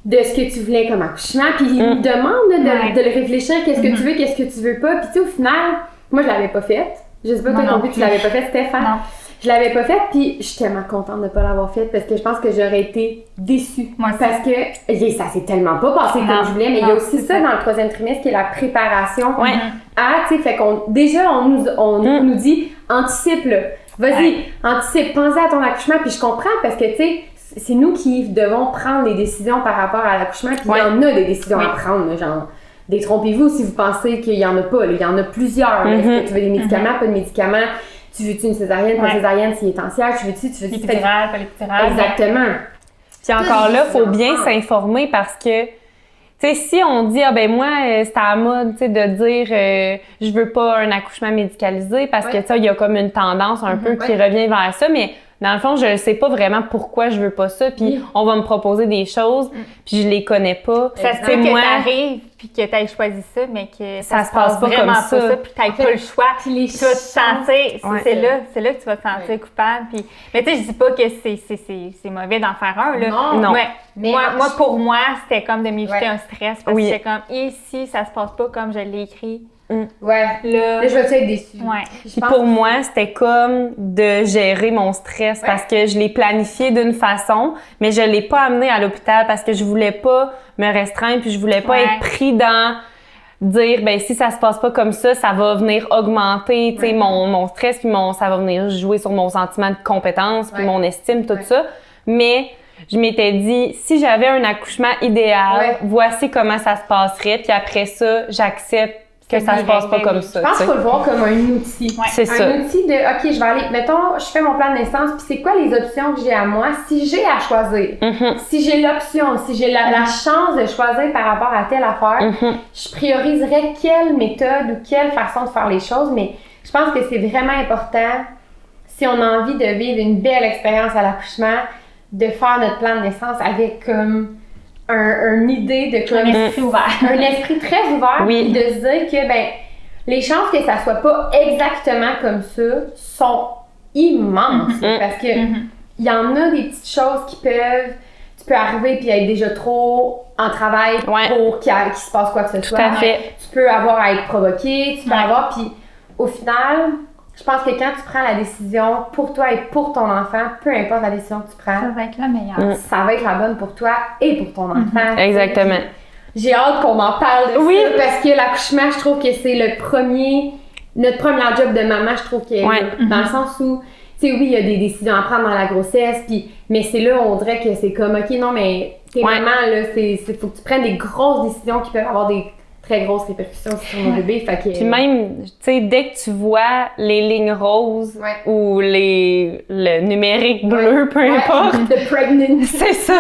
Speaker 1: de ce que tu voulais comme accouchement, puis il nous demande de le réfléchir, qu'est-ce que tu veux, qu'est-ce que tu veux pas, puis tu sais, au final, moi, je l'avais pas faite. Je sais pas, toi non plus, tu l'avais pas faite, Stéphane. Non. Je l'avais pas faite, puis je suis tellement contente de pas l'avoir faite, parce que je pense que j'aurais été déçue. Moi aussi. Parce que ça s'est tellement pas passé comme je voulais, mais il y a aussi ça dans le troisième trimestre, qui est la préparation à, tu sais, fait qu'on, déjà, on nous dit, anticipe, là. Vas-y, anticipe, pensez à ton accouchement, puis je comprends, parce que, tu sais, c'est nous qui devons prendre les décisions par rapport à l'accouchement, puis il y en a des décisions à prendre, genre, détrompez-vous si vous pensez qu'il y en a pas, il y en a plusieurs. Est-ce que tu veux des médicaments, pas de médicaments? Tu veux-tu une césarienne, pas de césarienne s'il est en siège? Tu veux-tu
Speaker 2: l'épidural, pas l'épidural?
Speaker 1: Exactement.
Speaker 3: Puis encore là, il faut bien s'informer parce que, tu sais, si on dit, moi, c'est à la mode, tu sais, de dire, je veux pas un accouchement médicalisé parce que, tu sais, il y a comme une tendance un peu qui revient vers ça, mais dans le fond, je ne sais pas vraiment pourquoi je veux pas ça, puis on va me proposer des choses, puis je les connais pas.
Speaker 2: Ça se peut que t'arrives puis que t'aies choisi ça, mais que ça se passe
Speaker 3: pas
Speaker 2: vraiment
Speaker 3: comme ça.
Speaker 2: puis t'aies pas le choix. Puis tu vas te sentir, c'est là que tu vas te sentir coupable. Puis, mais tu sais, je dis pas que c'est mauvais d'en faire un, là.
Speaker 3: Non.
Speaker 2: Mais moi, pour moi, c'était comme de m'éviter un stress, parce que c'était comme, et si ça se passe pas comme je l'ai écrit?
Speaker 1: Là, je vais être déçue.
Speaker 3: Puis pour moi, c'était comme de gérer mon stress parce que je l'ai planifié d'une façon, mais je l'ai pas amené à l'hôpital parce que je voulais pas me restreindre puis je voulais pas être pris dans dire ben si ça se passe pas comme ça va venir augmenter tu sais mon stress puis ça va venir jouer sur mon sentiment de compétence puis mon estime tout ça. Mais je m'étais dit, si j'avais un accouchement idéal, voici comment ça se passerait, puis après ça, j'accepte que ça se passe pas comme ça.
Speaker 1: Je pense qu'il faut le voir comme un outil.
Speaker 3: C'est ça.
Speaker 1: Un outil de, OK, je vais aller, mettons, je fais mon plan de naissance, puis c'est quoi les options que j'ai à moi? Si j'ai à choisir, si j'ai l'option, si j'ai la chance de choisir par rapport à telle affaire, je prioriserais quelle méthode ou quelle façon de faire les choses, mais je pense que c'est vraiment important, si on a envie de vivre une belle expérience à l'accouchement, de faire notre plan de naissance avec comme une idée de comme
Speaker 2: un esprit ouvert.
Speaker 1: Un esprit très ouvert, puis de se dire que ben les chances que ça soit pas exactement comme ça sont immenses parce que il y en a des petites choses tu peux arriver puis être déjà trop en travail pour qu'il se passe quoi que ce soit. Tu peux avoir à être provoqué, tu peux avoir puis au final je pense que quand tu prends la décision pour toi et pour ton enfant, peu importe la décision que tu prends,
Speaker 2: ça va être la meilleure.
Speaker 1: Ça va être la bonne pour toi et pour ton enfant.
Speaker 3: Exactement.
Speaker 1: J'ai hâte qu'on en parle de ça parce que l'accouchement, je trouve que c'est notre premier job de maman, je trouve que dans le sens où, tu sais, oui, il y a des décisions à prendre dans la grossesse, mais c'est là où on dirait que c'est comme, OK, non, mais t'es maman, là, faut que tu prennes des grosses décisions qui peuvent avoir des très grosses répercussions sur mon bébé. Fait que...
Speaker 3: Puis même, tu sais, dès que tu vois les lignes roses ou le numérique bleu, peu importe.
Speaker 1: The pregnant.
Speaker 3: C'est ça.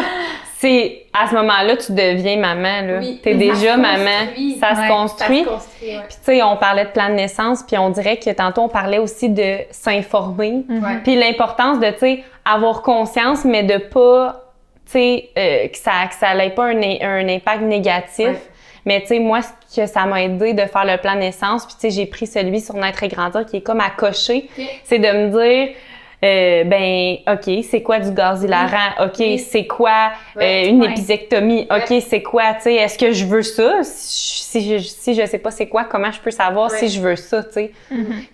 Speaker 3: C'est à ce moment-là, tu deviens maman, là. T'es déjà maman. Ça se construit. Puis tu sais, on parlait de plan de naissance, puis on dirait que tantôt, on parlait aussi de s'informer. Puis l'importance de, tu sais, avoir conscience, mais de pas, tu sais, que ça n'ait pas un impact négatif. Mais tu sais, moi, ce que ça m'a aidé de faire le plan de naissance, puis tu sais, j'ai pris celui sur Naître et Grandir qui est comme à cocher, c'est de me dire, ben, OK, c'est quoi du gaz hilarant? OK, c'est quoi une épisectomie? OK, c'est quoi, tu sais, est-ce que je veux ça? Si je sais pas c'est quoi, comment je peux savoir si je veux ça, tu sais?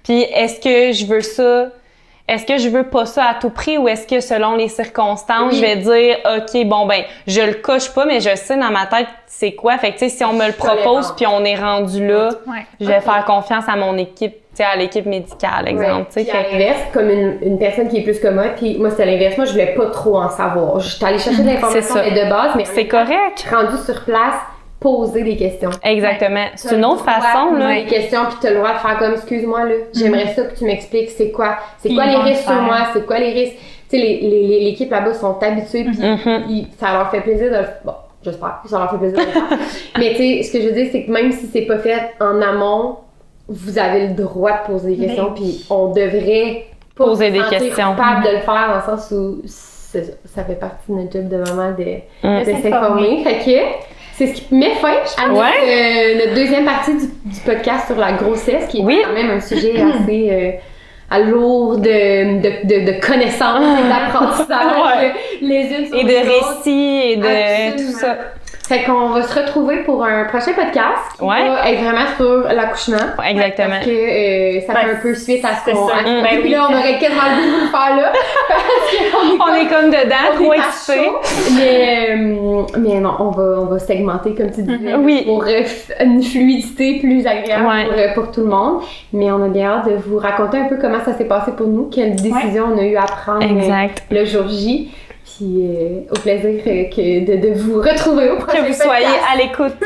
Speaker 3: Puis est-ce que je veux ça? Est-ce que je veux pas ça à tout prix ou est-ce que selon les circonstances, je vais dire, OK, bon, ben, je le coche pas, mais je sais dans ma tête c'est quoi. Fait que, tu sais, si on me le propose puis on est rendu là, je vais faire confiance à mon équipe, tu sais, à l'équipe médicale, exemple.
Speaker 1: Puis à l'inverse, comme une personne qui est plus que moi, puis moi, c'était l'inverse. Moi, je voulais pas trop en savoir. J'étais allée chercher de l'information de base, mais
Speaker 3: c'est correct.
Speaker 1: Rendu sur place, poser des questions.
Speaker 3: Exactement. C'est une autre façon, là.
Speaker 1: Des questions, puis tu as le droit de faire comme, excuse-moi, là, j'aimerais ça que tu m'expliques c'est quoi les risques sur moi, c'est quoi les risques. Tu sais, l'équipe là-bas sont habitués, puis ça leur fait plaisir de le faire. Bon, j'espère que ça leur fait plaisir de le faire. Mais tu sais, ce que je veux dire, c'est que même si c'est pas fait en amont, vous avez le droit de poser des questions, puis on devrait
Speaker 3: poser des questions.
Speaker 1: Capable de le faire dans le sens où ça fait partie de notre job de maman de s'informer. Fait que c'est ce qui met fin à notre deuxième partie du podcast sur la grossesse, qui est quand même un sujet assez lourd de connaissances et d'apprentissage les unes sur les autres.
Speaker 3: Et de récits et de tout ça.
Speaker 1: Fait qu'on va se retrouver pour un prochain podcast qui va être vraiment sur l'accouchement.
Speaker 3: Exactement.
Speaker 1: Parce que ça fait un peu suite à ce qu'on a. Puis là, on aurait quasiment le goût de le faire là. Parce
Speaker 3: qu'on est comme dedans, trop excités.
Speaker 1: Mais non, on va segmenter, comme tu disais, pour une fluidité plus agréable pour tout le monde. Mais on a bien hâte de vous raconter un peu comment ça s'est passé pour nous, quelles décisions on a eu à prendre le jour J. Puis au plaisir de vous retrouver au prochain podcast.
Speaker 3: Que vous soyez à l'écoute.